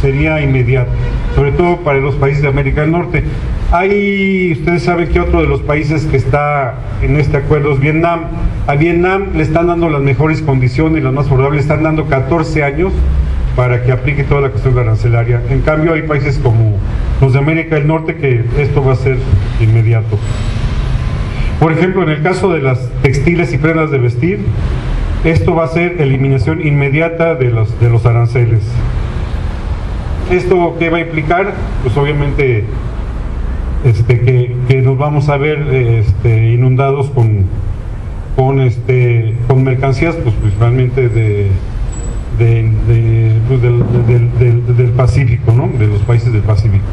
sería inmediato, sobre todo para los países de América del Norte. Ustedes saben que otro de los países que está en este acuerdo es Vietnam. A Vietnam le están dando las mejores condiciones, las más favorables, le están dando 14 años para que aplique toda la cuestión arancelaria. En cambio hay países como los de América del Norte que esto va a ser inmediato. Por ejemplo, en el caso de las textiles y prendas de vestir, esto va a ser eliminación inmediata de los aranceles. ¿Esto qué va a implicar? Pues obviamente que nos vamos a ver inundados con mercancías, pues principalmente del Pacífico, ¿no? De los países del Pacífico.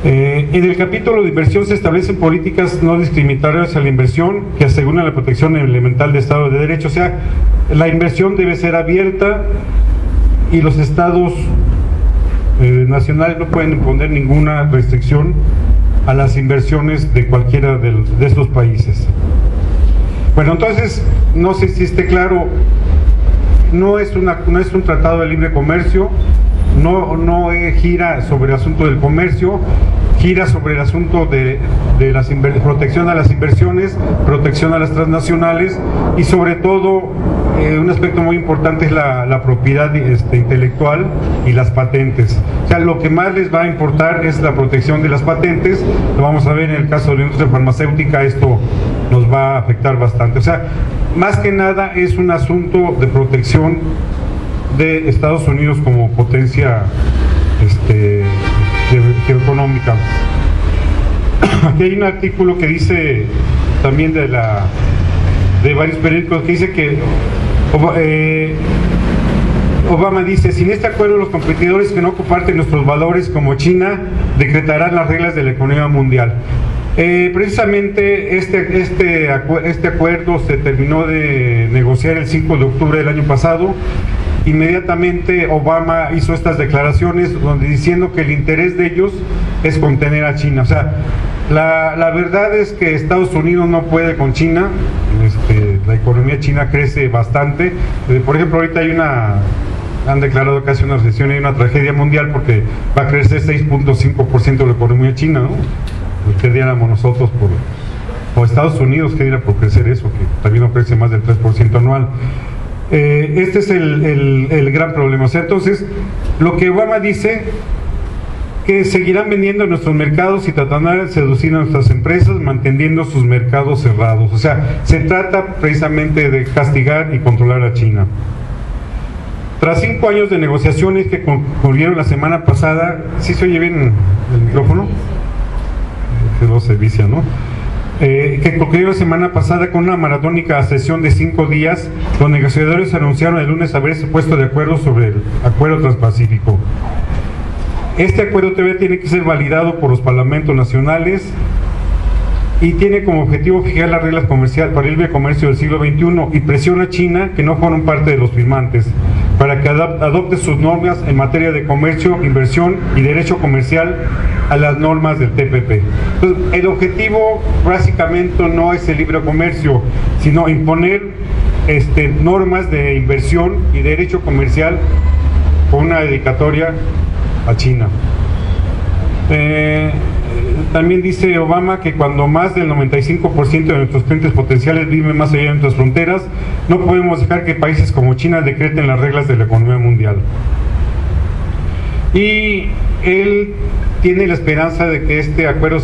En el capítulo de inversión se establecen políticas no discriminatorias a la inversión que aseguran la protección elemental del Estado de Derecho. O sea, la inversión debe ser abierta y los estados nacionales no pueden imponer ninguna restricción a las inversiones de cualquiera de estos países. Bueno, entonces, no sé si esté claro, no es un tratado de libre comercio, no gira sobre el asunto del comercio, gira sobre el asunto de protección a las inversiones, protección a las transnacionales y sobre todo un aspecto muy importante es la propiedad intelectual y las patentes. O sea, lo que más les va a importar es la protección de las patentes. Lo vamos a ver en el caso de la industria farmacéutica, esto nos va a afectar bastante. O sea, más que nada es un asunto de protección de Estados Unidos como potencia geoeconómica. Aquí hay un artículo que dice también de varios periódicos que dice que Obama dice: sin este acuerdo los competidores que no comparten nuestros valores como China decretarán las reglas de la economía mundial. Precisamente este acuerdo se terminó de negociar el 5 de octubre del año pasado. Inmediatamente Obama hizo estas declaraciones donde diciendo que el interés de ellos es contener a China. O sea, la verdad es que Estados Unidos no puede con China. La economía china crece bastante. Por ejemplo, ahorita han declarado casi una recesión y una tragedia mundial porque va a crecer 6.5% de la economía china, ¿no? ¿Qué diéramos nosotros o Estados Unidos, qué diera por crecer eso, que también no crece más del 3% anual? Este es el gran problema. O sea, entonces, lo que Obama dice, que seguirán vendiendo en nuestros mercados y tratarán de seducir a nuestras empresas manteniendo sus mercados cerrados. O sea, se trata precisamente de castigar y controlar a China. Tras 5 años de negociaciones que concluyeron la semana pasada, ¿sí se oye bien el micrófono? Que no se vicia, ¿no? Que concluyó la semana pasada con una maratónica sesión de 5 días, los negociadores anunciaron el lunes haberse puesto de acuerdo sobre el acuerdo transpacífico. Este acuerdo todavía tiene que ser validado por los parlamentos nacionales y tiene como objetivo fijar las reglas comerciales para el libre comercio del siglo XXI y presiona a China, que no fueron parte de los firmantes, para que adopte sus normas en materia de comercio, inversión y derecho comercial a las normas del TPP. Entonces, el objetivo básicamente no es el libre comercio, sino imponer normas de inversión y derecho comercial con una dedicatoria a China. También dice Obama que cuando más del 95% de nuestros clientes potenciales viven más allá de nuestras fronteras, no podemos dejar que países como China decreten las reglas de la economía mundial. Y él tiene la esperanza de que este acuerdo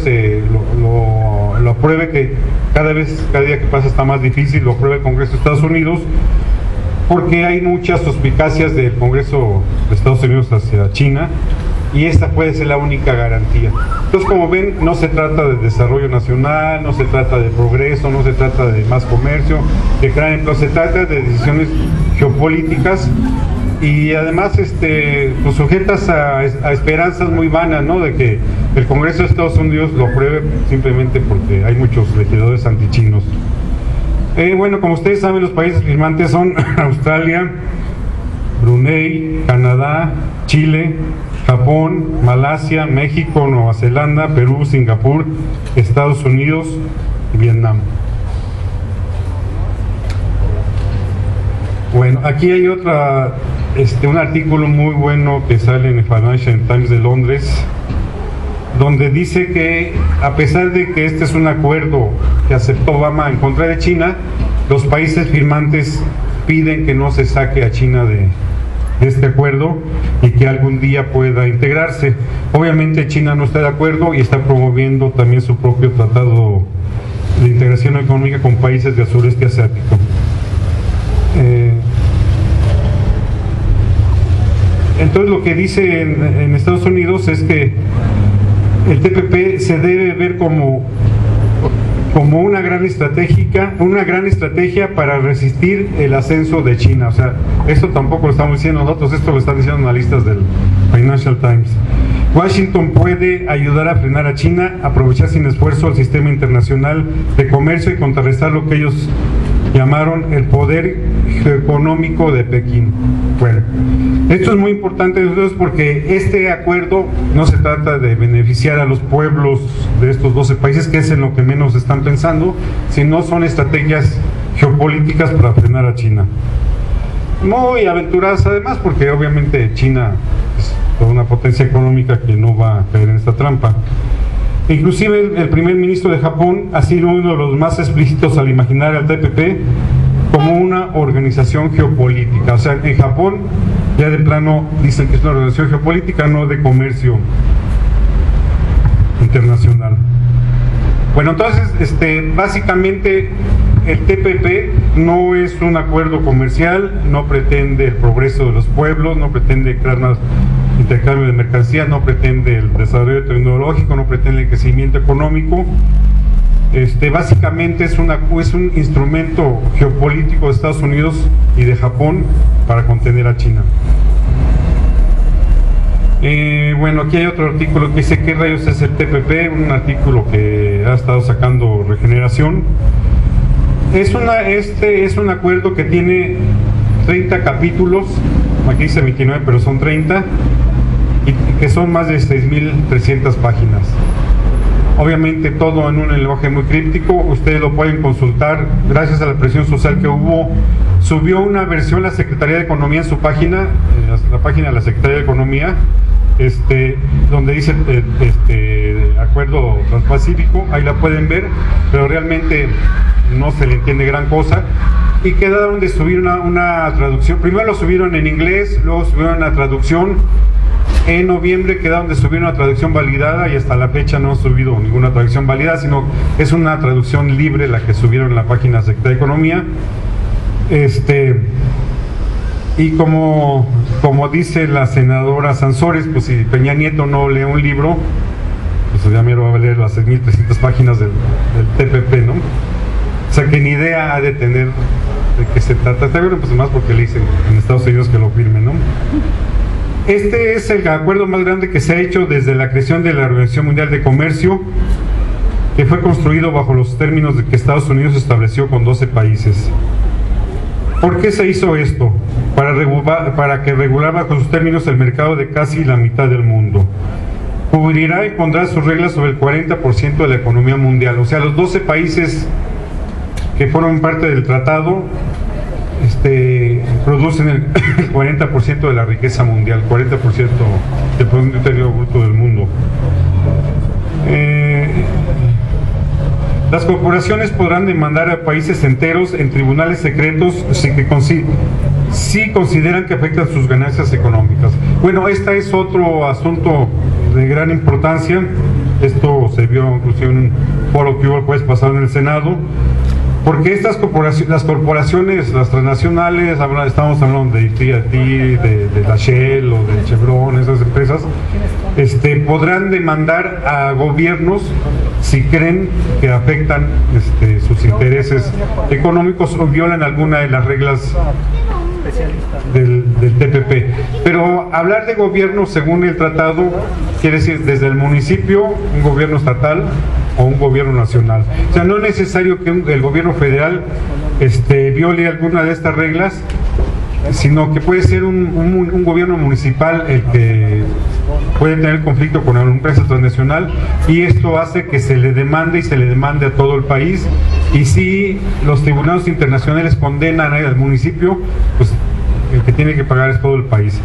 lo apruebe, que cada día que pasa está más difícil, lo apruebe el Congreso de Estados Unidos, porque hay muchas suspicacias del Congreso de Estados Unidos hacia China, y esta puede ser la única garantía. Entonces, como ven, no se trata de desarrollo nacional, no se trata de progreso, no se trata de más comercio, de crear empleo, se trata de decisiones geopolíticas y además pues sujetas a esperanzas muy vanas, ¿no? De que el Congreso de Estados Unidos lo apruebe simplemente porque hay muchos legisladores antichinos. Bueno, como ustedes saben, los países firmantes son Australia, Brunei, Canadá, Chile, Japón, Malasia, México, Nueva Zelanda, Perú, Singapur, Estados Unidos y Vietnam. Bueno, aquí hay otra un artículo muy bueno que sale en el Financial Times de Londres, donde dice que a pesar de que este es un acuerdo que aceptó Obama en contra de China, los países firmantes piden que no se saque a China de este acuerdo y que algún día pueda integrarse. Obviamente China no está de acuerdo y está promoviendo también su propio tratado de integración económica con países del sureste asiático. Entonces lo que dice en Estados Unidos es que el TPP se debe ver como una gran estrategia para resistir el ascenso de China. O sea, esto tampoco lo estamos diciendo nosotros, esto lo están diciendo analistas del Financial Times. Washington puede ayudar a frenar a China, aprovechar sin esfuerzo el sistema internacional de comercio y contrarrestar lo que ellos llamaron el poder geoeconómico de Pekín. Bueno, esto es muy importante entonces porque este acuerdo no se trata de beneficiar a los pueblos de estos 12 países, que es en lo que menos están pensando, sino son estrategias geopolíticas para frenar a China. Muy aventuradas además, porque obviamente China es toda una potencia económica que no va a caer en esta trampa. Inclusive el primer ministro de Japón ha sido uno de los más explícitos al imaginar al TPP como una organización geopolítica. O sea, en Japón ya de plano dicen que es una organización geopolítica, no de comercio internacional. Bueno, entonces, básicamente el TPP no es un acuerdo comercial, no pretende el progreso de los pueblos, no pretende crear más intercambio de mercancías, no pretende el desarrollo tecnológico, no pretende el crecimiento económico. Básicamente es un instrumento geopolítico de Estados Unidos y de Japón para contener a China. Bueno, aquí hay otro artículo que dice ¿qué rayos es el TPP? Un artículo que ha estado sacando Regeneración. Es un acuerdo que tiene 30 capítulos, aquí dice 29 pero son 30, y que son más de 6.300 páginas. Obviamente todo en un lenguaje muy críptico, ustedes lo pueden consultar, gracias a la presión social que hubo, subió una versión la Secretaría de Economía en su página, la página de la Secretaría de Economía, donde dice acuerdo transpacífico, ahí la pueden ver, pero realmente no se le entiende gran cosa, y quedaron de subir una traducción. Primero lo subieron en inglés, luego subieron una traducción. En noviembre quedaron de subir una traducción validada y hasta la fecha no han subido ninguna traducción validada, sino es una traducción libre la que subieron en la página de Secretaría de Economía. Y como dice la senadora Sansores, pues si Peña Nieto no lee un libro, pues ya me va a leer las 6.300 páginas del TPP, ¿no? O sea que ni idea ha de tener de qué se trata. Está bien, pues más porque le dicen en Estados Unidos que lo firme, ¿no? Este es el acuerdo más grande que se ha hecho desde la creación de la Organización Mundial de Comercio, que fue construido bajo los términos de que Estados Unidos estableció con 12 países. ¿Por qué se hizo esto? Para que regulara bajo sus términos el mercado de casi la mitad del mundo. Cubrirá y pondrá sus reglas sobre el 40% de la economía mundial. O sea, los 12 países que forman parte del tratado producen el 40% de la riqueza mundial, 40% del Producto Interior Bruto del mundo. Las corporaciones podrán demandar a países enteros en tribunales secretos si consideran que afectan sus ganancias económicas. Bueno, este es otro asunto de gran importancia. Esto se vio inclusive en un foro que hubo el jueves pasado en el Senado, porque las corporaciones, las transnacionales, estamos hablando de AT&T, de la Shell o de Chevron, esas empresas, podrán demandar a gobiernos si creen que afectan sus intereses económicos o violan alguna de las reglas del TPP. Pero hablar de gobierno según el tratado quiere decir desde el municipio, un gobierno estatal o un gobierno nacional. O sea, no es necesario que el gobierno federal viole alguna de estas reglas, sino que puede ser un gobierno municipal el que puede tener conflicto con una empresa transnacional, y esto hace que se le demande y se le demande a todo el país. Y si los tribunales internacionales condenan al municipio, pues el que tiene que pagar es todo el país.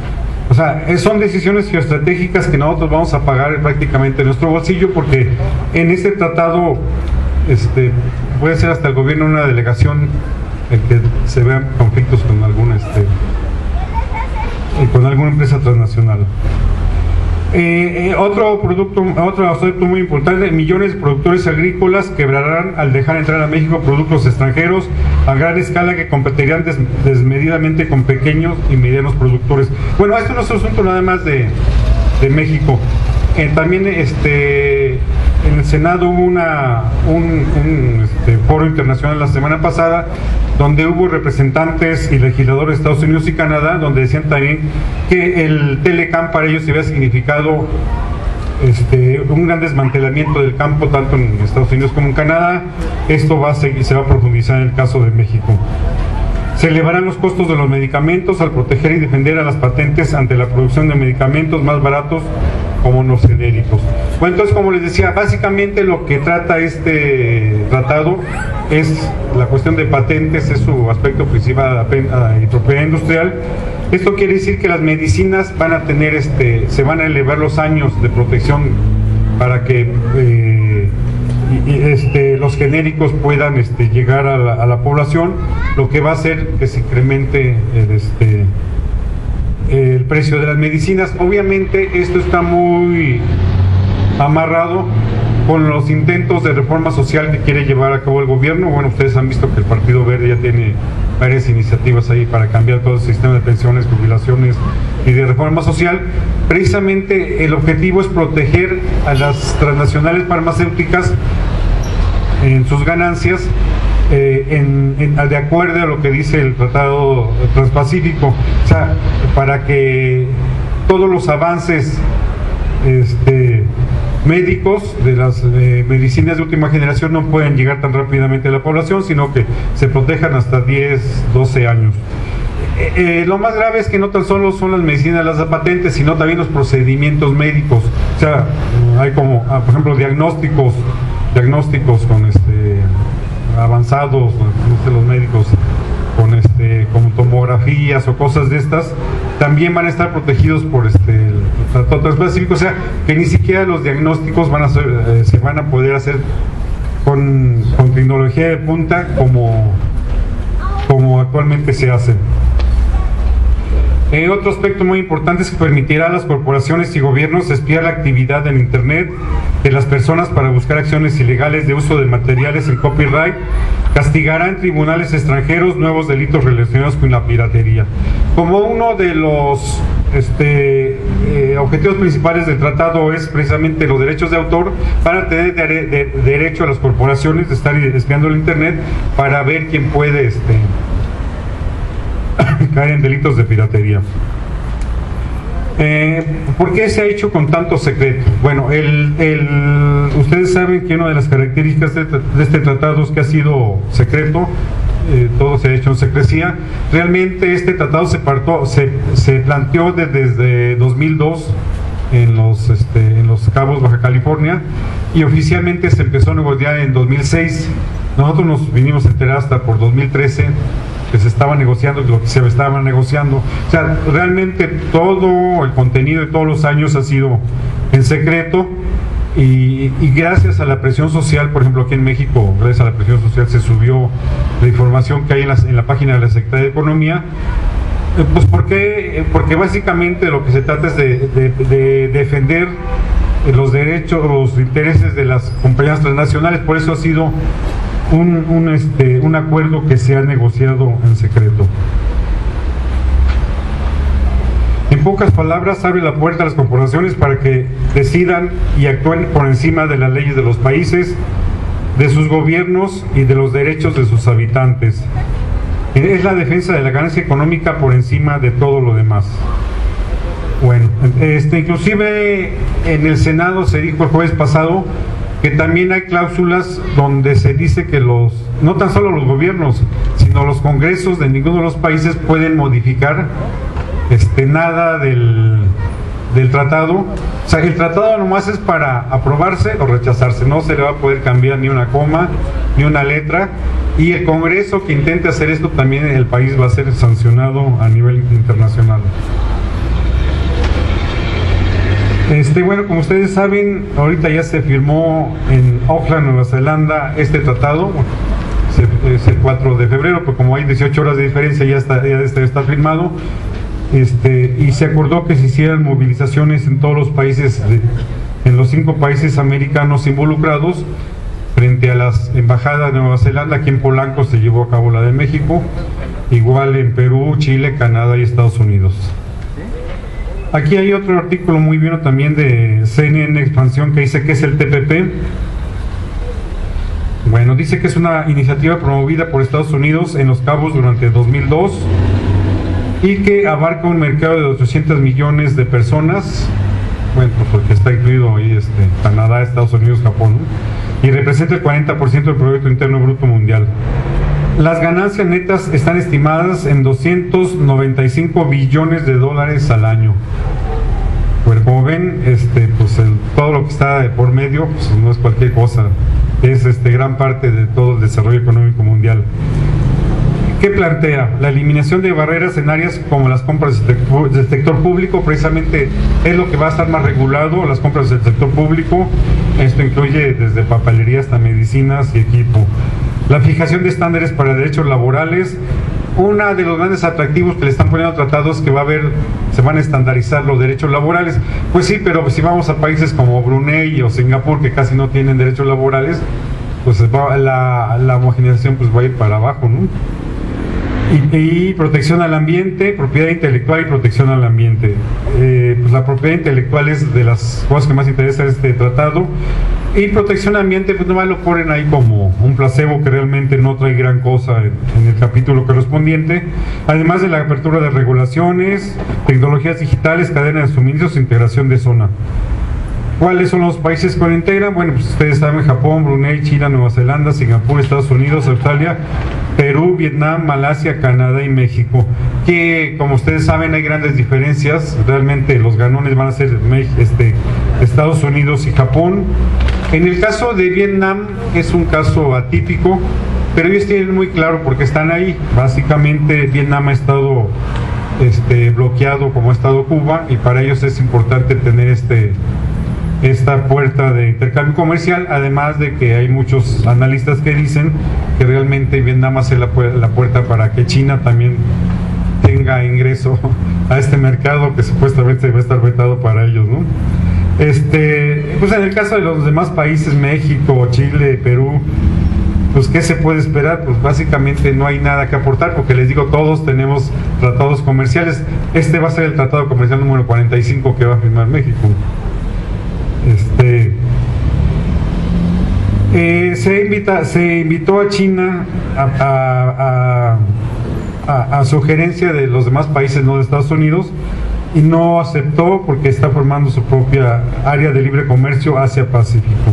O sea, son decisiones geoestratégicas que nosotros vamos a pagar prácticamente en nuestro bolsillo, porque en este tratado puede ser hasta el gobierno una delegación en que se vean conflictos con alguna empresa transnacional. Otro aspecto muy importante: millones de productores agrícolas quebrarán al dejar entrar a México productos extranjeros a gran escala que competirían desmedidamente con pequeños y medianos productores. Bueno, esto no es un asunto nada más de México. También en el Senado hubo un foro internacional la semana pasada, donde hubo representantes y legisladores de Estados Unidos y Canadá, donde decían también que el Telecam para ellos había significado un gran desmantelamiento del campo, tanto en Estados Unidos como en Canadá. Esto se va a profundizar en el caso de México. Se elevarán los costos de los medicamentos al proteger y defender a las patentes ante la producción de medicamentos más baratos como los genéricos. Bueno, entonces, como les decía, básicamente lo que trata este tratado es la cuestión de patentes, es su aspecto principal y propiedad industrial. Esto quiere decir que las medicinas van a tener se van a elevar los años de protección para que los genéricos puedan llegar a la población, lo que va a hacer que se incremente el precio de las medicinas. Obviamente esto está muy amarrado con los intentos de reforma social que quiere llevar a cabo el gobierno. Bueno, ustedes han visto que el Partido Verde ya tiene varias iniciativas ahí para cambiar todo el sistema de pensiones, jubilaciones y de reforma social. Precisamente el objetivo es proteger a las transnacionales farmacéuticas en sus ganancias, de acuerdo a lo que dice el Tratado Transpacífico. O sea, para que todos los avances médicos de las medicinas de última generación no pueden llegar tan rápidamente a la población, sino que se protejan hasta 10, 12 años. Lo más grave es que no tan solo son las medicinas las patentes, sino también los procedimientos médicos. O sea, hay como, por ejemplo, diagnósticos con avanzados, los médicos con como tomografías o cosas de estas, también van a estar protegidos por el Tratado Transpacífico. O sea, que ni siquiera los diagnósticos se van a poder hacer con tecnología de punta como actualmente se hace. Otro aspecto muy importante es que permitirá a las corporaciones y gobiernos espiar la actividad en Internet de las personas para buscar acciones ilegales de uso de materiales en copyright. Castigará en tribunales extranjeros nuevos delitos relacionados con la piratería. Como uno de los objetivos principales del tratado es precisamente los derechos de autor, van a tener derecho a las corporaciones de estar espiando el Internet para ver quién puede caer en delitos de piratería. ¿Por qué se ha hecho con tanto secreto? Bueno, ustedes saben que una de las características de este tratado es que ha sido secreto, todo se ha hecho en secrecía. Realmente este tratado se planteó desde 2002 en los Cabos, Baja California, y oficialmente se empezó a negociar en 2006. Nosotros nos vinimos a enterar hasta por 2013 que se estaba negociando lo que se estaba negociando. O sea, realmente todo el contenido de todos los años ha sido en secreto, y gracias a la presión social, por ejemplo aquí en México, gracias a la presión social se subió la información que hay en la página de la Secretaría de Economía. Pues porque básicamente lo que se trata es de defender los derechos, los intereses de las compañías transnacionales. Por eso ha sido un acuerdo que se ha negociado en secreto. En pocas palabras, abre la puerta a las corporaciones para que decidan y actúen por encima de las leyes de los países, de sus gobiernos y de los derechos de sus habitantes. Es la defensa de la ganancia económica por encima de todo lo demás. Bueno, inclusive en el Senado se dijo el jueves pasado que también hay cláusulas donde se dice que no tan solo los gobiernos, sino los congresos de ninguno de los países pueden modificar nada de del tratado. O sea, el tratado nomás es para aprobarse o rechazarse, no se le va a poder cambiar ni una coma, ni una letra, y el Congreso que intente hacer esto también el país va a ser sancionado a nivel internacional. Bueno, como ustedes saben, ahorita ya se firmó en Auckland, Nueva Zelanda, este tratado. Es el 4 de febrero, pero como hay 18 horas de diferencia ya está firmado. Y se acordó que se hicieran movilizaciones en todos los países, en los 5 países americanos involucrados, frente a las embajadas de Nueva Zelanda. Aquí en Polanco se llevó a cabo la de México, igual en Perú, Chile, Canadá y Estados Unidos. Aquí hay otro artículo muy bueno también de CNN Expansión que dice que es el TPP. Bueno, dice que es una iniciativa promovida por Estados Unidos en Los Cabos durante 2002 y que abarca un mercado de 800 millones de personas, bueno, porque está incluido ahí Canadá, Estados Unidos, Japón, ¿no? Y representa el 40% del Producto Interno Bruto Mundial. Las ganancias netas están estimadas en 295 billones de dólares al año. Bueno, como ven, todo lo que está por medio, pues no es cualquier cosa, es gran parte de todo el desarrollo económico mundial. ¿Qué plantea? La eliminación de barreras en áreas como las compras del sector público, precisamente es lo que va a estar más regulado, las compras del sector público. Esto incluye desde papelería hasta medicinas y equipo. La fijación de estándares para derechos laborales. Uno de los grandes atractivos que le están poniendo tratados es que se van a estandarizar los derechos laborales. Pues sí, pero si vamos a países como Brunei o Singapur, que casi no tienen derechos laborales, pues la homogeneización pues va a ir para abajo, ¿no? Y protección al ambiente, propiedad intelectual y protección al ambiente. Pues la propiedad intelectual es de las cosas que más interesa este tratado. Y protección al ambiente, pues nomás lo ponen ahí como un placebo que realmente no trae gran cosa en el capítulo correspondiente. Además de la apertura de regulaciones, tecnologías digitales, cadena de suministros, integración de zona. ¿Cuáles son los países que lo integran? Bueno, pues ustedes saben: Japón, Brunei, China, Nueva Zelanda, Singapur, Estados Unidos, Australia, Perú, Vietnam, Malasia, Canadá y México. Que, como ustedes saben, hay grandes diferencias. Realmente los ganones van a ser Estados Unidos y Japón. En el caso de Vietnam es un caso atípico, pero ellos tienen muy claro por qué están ahí. Básicamente Vietnam ha estado bloqueado como ha estado Cuba, y para ellos es importante tener esta puerta de intercambio comercial, además de que hay muchos analistas que dicen que realmente Vietnam hace la puerta para que China también tenga ingreso a este mercado que supuestamente va a estar vetado para ellos, ¿no? Pues en el caso de los demás países, México, Chile, Perú, pues ¿qué se puede esperar? Pues básicamente no hay nada que aportar, porque les digo, todos tenemos tratados comerciales. Este va a ser el tratado comercial número 45 que va a firmar México. Se invitó a China a sugerencia de los demás países, no de Estados Unidos, y no aceptó porque está formando su propia área de libre comercio Asia-Pacífico.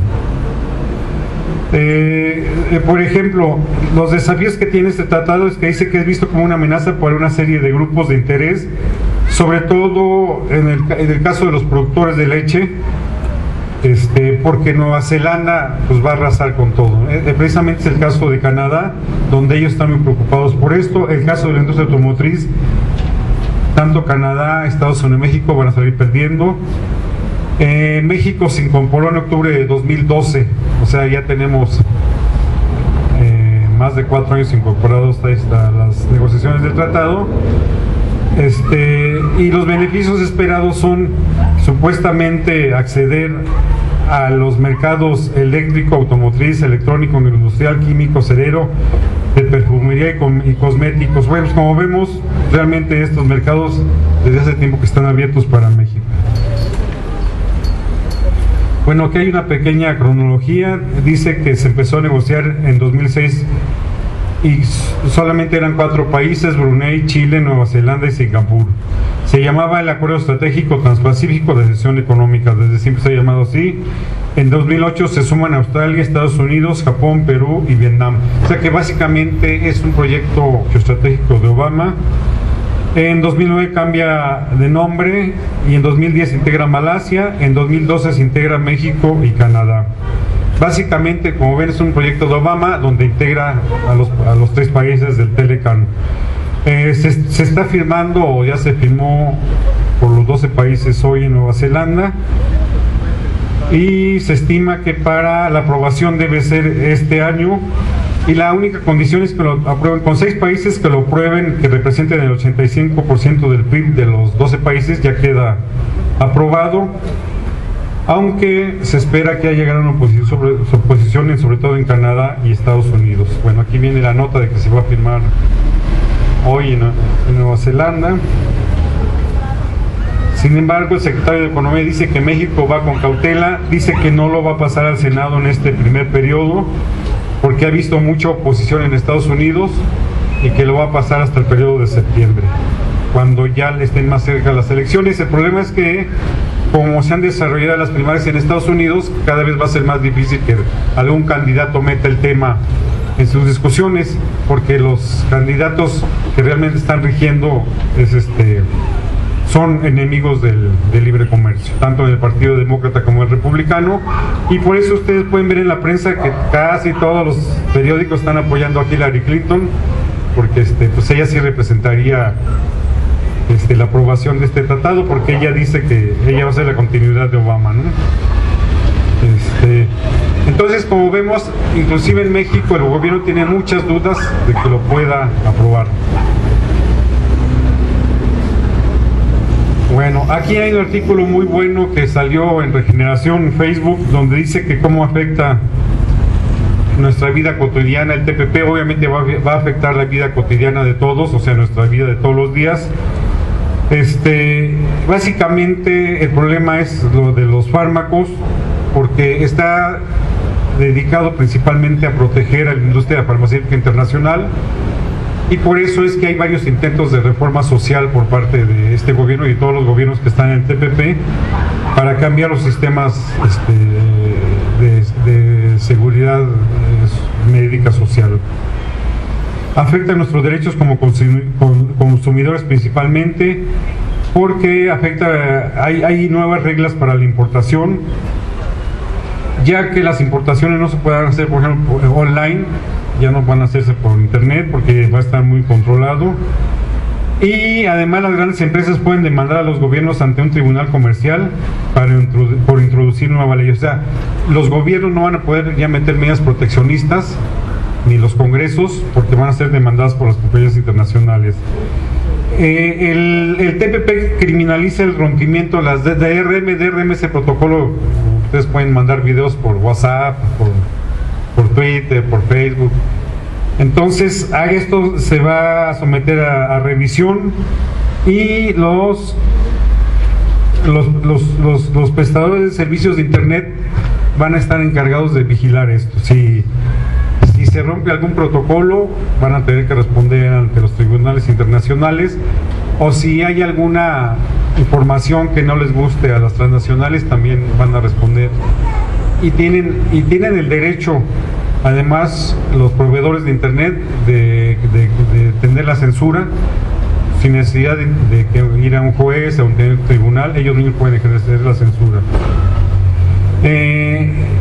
Por ejemplo, los desafíos que tiene este tratado es que dice que es visto como una amenaza por una serie de grupos de interés, sobre todo en el caso de los productores de leche, porque Nueva Zelanda pues va a arrasar con todo. Precisamente es el caso de Canadá, donde ellos están muy preocupados por esto. El caso de la industria automotriz, tanto Canadá, Estados Unidos y México van a salir perdiendo. México se incorporó en octubre de 2012, o sea, ya tenemos más de 4 años incorporados a las negociaciones del tratado. Y los beneficios esperados son supuestamente acceder a los mercados eléctrico, automotriz, electrónico, industrial, químico, cerero, de perfumería y cosméticos. Bueno, pues como vemos, realmente estos mercados desde hace tiempo que están abiertos para México. Bueno, aquí hay una pequeña cronología. Dice que se empezó a negociar en 2006 y solamente eran 4 países: Brunei, Chile, Nueva Zelanda y Singapur. Se llamaba el Acuerdo Estratégico Transpacífico de Asociación Económica, desde siempre se ha llamado así. En 2008 se suman Australia, Estados Unidos, Japón, Perú y Vietnam. O sea que básicamente es un proyecto geoestratégico de Obama. En 2009 cambia de nombre y en 2010 se integra Malasia, en 2012 se integra México y Canadá. Básicamente, como ven, es un proyecto de Obama donde integra a los 3 países del Telecan. Se está firmando, o ya se firmó por los 12 países hoy en Nueva Zelanda, y se estima que para la aprobación debe ser este año, y la única condición es que lo aprueben con 6 países que lo aprueben, que representen el 85% del PIB de los 12 países, ya queda aprobado, aunque se espera que haya una oposición, sobre todo en Canadá y Estados Unidos. Bueno, aquí viene la nota de que se va a firmar hoy en Nueva Zelanda. Sin embargo, el secretario de Economía dice que México va con cautela, dice que no lo va a pasar al Senado en este primer periodo, porque ha visto mucha oposición en Estados Unidos, y que lo va a pasar hasta el periodo de septiembre, cuando ya le estén más cerca las elecciones. El problema es que, como se han desarrollado las primarias en Estados Unidos, cada vez va a ser más difícil que algún candidato meta el tema en sus discusiones, porque los candidatos que realmente están rigiendo son enemigos del libre comercio, tanto en el Partido Demócrata como el Republicano, y por eso ustedes pueden ver en la prensa que casi todos los periódicos están apoyando a Hillary Clinton, porque pues ella sí representaría la aprobación de este tratado, porque ella dice que ella va a ser la continuidad de Obama, ¿no? Entonces, como vemos, inclusive en México el gobierno tiene muchas dudas de que lo pueda aprobar. Bueno, aquí hay un artículo muy bueno que salió en Regeneración en Facebook, donde dice que cómo afecta nuestra vida cotidiana el TPP. Obviamente va a afectar la vida cotidiana de todos, o sea, nuestra vida de todos los días. Básicamente el problema es lo de los fármacos, porque está dedicado principalmente a proteger a la industria farmacéutica internacional, y por eso es que hay varios intentos de reforma social por parte de este gobierno y todos los gobiernos que están en el TPP para cambiar los sistemas de seguridad médica social. Afecta nuestros derechos como consumidores principalmente, porque hay nuevas reglas para la importación, ya que las importaciones no se pueden hacer, por ejemplo, online, ya no van a hacerse por internet porque va a estar muy controlado. Y además las grandes empresas pueden demandar a los gobiernos ante un tribunal comercial por introducir nueva ley. O sea, los gobiernos no van a poder ya meter medidas proteccionistas, ni los congresos, porque van a ser demandadas por las compañías internacionales. El TPP criminaliza el rompimiento de las DRM. Ese protocolo, ustedes pueden mandar videos por WhatsApp, por Twitter, por Facebook. Entonces, esto se va a someter a revisión, y los prestadores de servicios de internet van a estar encargados de vigilar esto. Si se rompe algún protocolo, van a tener que responder ante los tribunales internacionales, o si hay alguna información que no les guste a las transnacionales, también van a responder. Y tienen el derecho, además, los proveedores de internet, de tener la censura sin necesidad de ir a un juez, a un tribunal. Ellos mismos pueden ejercer la censura.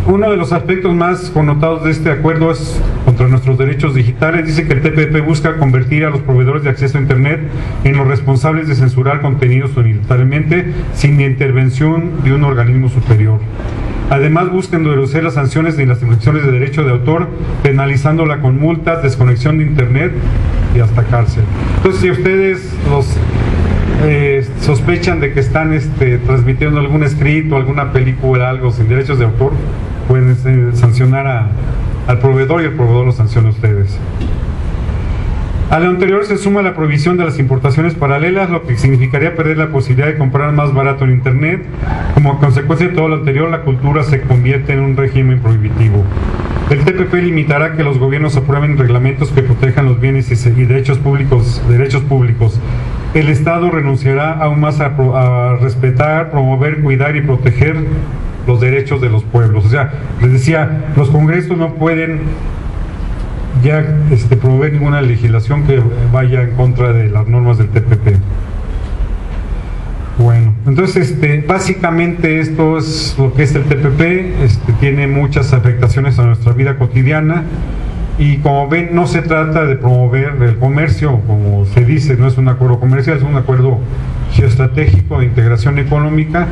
Uno de los aspectos más connotados de este acuerdo es contra nuestros derechos digitales. Dice que el TPP busca convertir a los proveedores de acceso a internet en los responsables de censurar contenidos unilateralmente sin intervención de un organismo superior. Además, busca endurecer las sanciones y las infracciones de derecho de autor, penalizándola con multas, desconexión de internet y hasta cárcel. Entonces, si ustedes sospechan de que están transmitiendo algún escrito, alguna película, algo sin derechos de autor, pueden sancionar al proveedor, y el proveedor lo sanciona a ustedes. A lo anterior se suma la prohibición de las importaciones paralelas, lo que significaría perder la posibilidad de comprar más barato en internet. Como consecuencia de todo lo anterior, la cultura se convierte en un régimen prohibitivo. El TPP limitará que los gobiernos aprueben reglamentos que protejan los bienes y derechos públicos. El Estado renunciará aún más a respetar, promover, cuidar y proteger los derechos de los pueblos. O sea, les decía, los congresos no pueden ya promover ninguna legislación que vaya en contra de las normas del TPP. Bueno, entonces básicamente esto es lo que es el TPP. Tiene muchas afectaciones a nuestra vida cotidiana y, como ven, no se trata de promover el comercio, como se dice, no es un acuerdo comercial, es un acuerdo geoestratégico de integración económica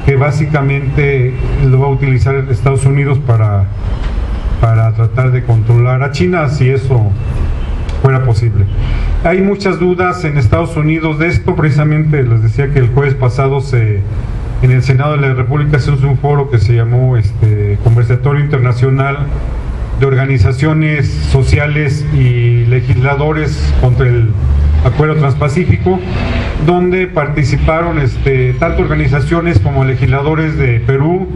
que básicamente lo va a utilizar Estados Unidos para tratar de controlar a China, si eso fuera posible. Hay muchas dudas en Estados Unidos de esto. Precisamente les decía que el jueves pasado en el Senado de la República se hizo un foro que se llamó Conversatorio Internacional de Organizaciones Sociales y Legisladores contra el Acuerdo Transpacífico, donde participaron tanto organizaciones como legisladores de Perú,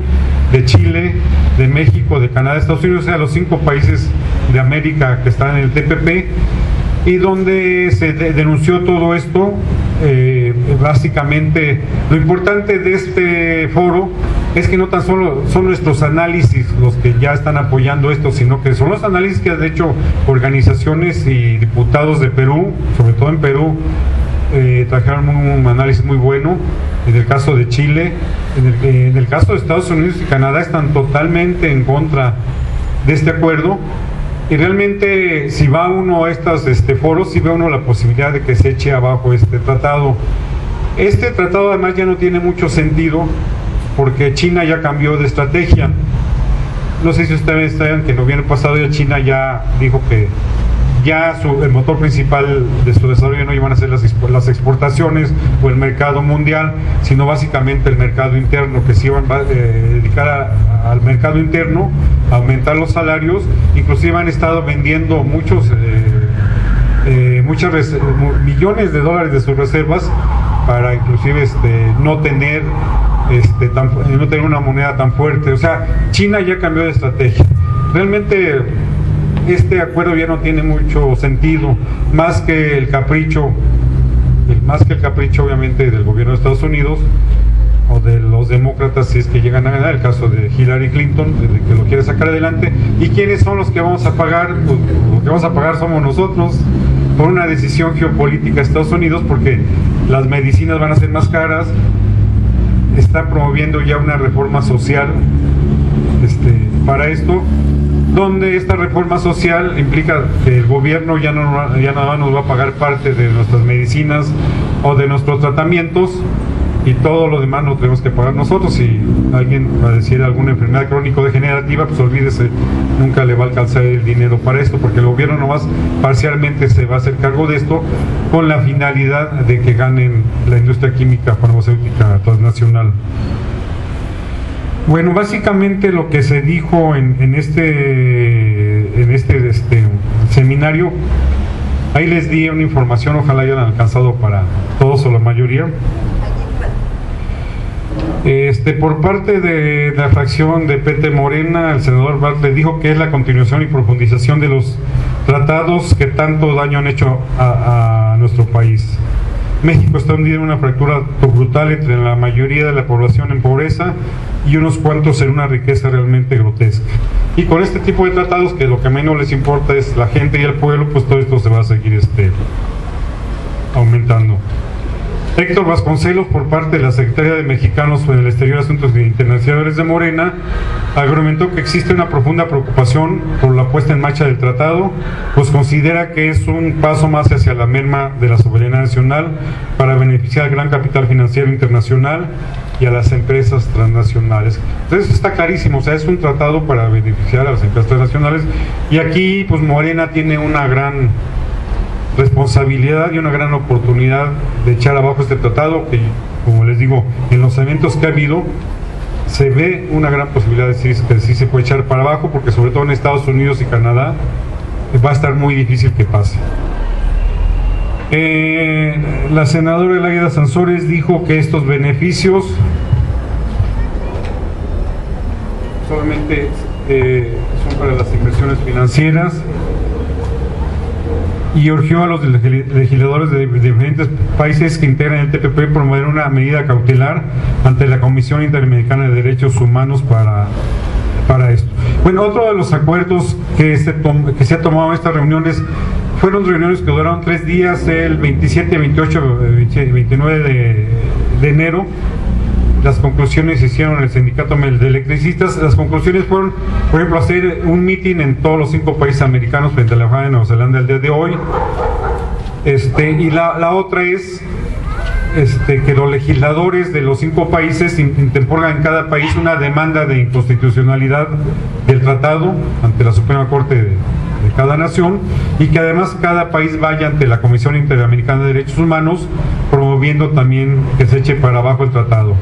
de Chile, de México, de Canadá, de Estados Unidos, o sea, los 5 países de América que están en el TPP, y donde se denunció todo esto. Básicamente, lo importante de este foro es que no tan solo son nuestros análisis los que ya están apoyando esto, sino que son los análisis que han hecho organizaciones y diputados de Perú, sobre todo en Perú. Trajeron un análisis muy bueno. En el caso de Chile, en el caso de Estados Unidos y Canadá, están totalmente en contra de este acuerdo. Y realmente, si va uno a estos foros, sí ve uno la posibilidad de que se eche abajo este tratado. Este tratado además ya no tiene mucho sentido porque China ya cambió de estrategia. No sé si ustedes saben que el gobierno pasado ya China ya dijo que ya el motor principal de su desarrollo no iban a ser las exportaciones o el mercado mundial, sino básicamente el mercado interno, que se iban a dedicar al mercado interno, a aumentar los salarios. Inclusive han estado vendiendo muchos millones de dólares de sus reservas para inclusive no tener una moneda tan fuerte. O sea, China ya cambió de estrategia. Realmente este acuerdo ya no tiene mucho sentido, más que el capricho obviamente del gobierno de Estados Unidos o de los demócratas, si es que llegan a ganar, el caso de Hillary Clinton, que lo quiere sacar adelante. ¿Y quiénes son los que vamos a pagar? Pues los que vamos a pagar somos nosotros, por una decisión geopolítica de Estados Unidos, porque las medicinas van a ser más caras. Está promoviendo ya una reforma social para esto, donde esta reforma social implica que el gobierno ya nada más nos va a pagar parte de nuestras medicinas o de nuestros tratamientos, y todo lo demás lo tenemos que pagar nosotros. Si alguien padeciera alguna enfermedad crónico-degenerativa, pues olvídese, nunca le va a alcanzar el dinero para esto, porque el gobierno nomás parcialmente se va a hacer cargo de esto, con la finalidad de que ganen la industria química farmacéutica transnacional. Bueno, básicamente lo que se dijo en este seminario, ahí les di una información, ojalá hayan alcanzado para todos o la mayoría. Por parte de la fracción de PT Morena, el senador Bartlett dijo que es la continuación y profundización de los tratados que tanto daño han hecho a nuestro país. México está hundido en una fractura brutal entre la mayoría de la población en pobreza y unos cuantos en una riqueza realmente grotesca. Y con este tipo de tratados, que lo que menos les importa es la gente y el pueblo, pues todo esto se va a seguir aumentando. Héctor Vasconcelos, por parte de la Secretaría de Mexicanos en el Exterior de Asuntos Internacionales de Morena, argumentó que existe una profunda preocupación por la puesta en marcha del tratado, pues considera que es un paso más hacia la merma de la soberanía nacional para beneficiar al gran capital financiero internacional y a las empresas transnacionales. Entonces está clarísimo, o sea, es un tratado para beneficiar a las empresas transnacionales, y aquí pues Morena tiene una gran responsabilidad y una gran oportunidad de echar abajo este tratado, que, como les digo, en los eventos que ha habido se ve una gran posibilidad de que sí se puede echar para abajo, porque sobre todo en Estados Unidos y Canadá va a estar muy difícil que pase. La senadora Elaida Sansores dijo que estos beneficios solamente son para las inversiones financieras, y urgió a los legisladores de diferentes países que integran el TPP promover una medida cautelar ante la Comisión Interamericana de Derechos Humanos para esto. Bueno, otro de los acuerdos que se ha tomado en estas reuniones fueron reuniones que duraron 3 días, el 27, 28, 29 de enero. Las conclusiones se hicieron en el Sindicato de Electricistas. Las conclusiones fueron, por ejemplo, hacer un meeting en todos los 5 países americanos frente a la embajada de Nueva Zelanda el día de hoy. Y la otra es que los legisladores de los 5 países interpongan en cada país una demanda de inconstitucionalidad del tratado ante la Suprema Corte de cada nación, y que además cada país vaya ante la Comisión Interamericana de Derechos Humanos promoviendo también que se eche para abajo el tratado.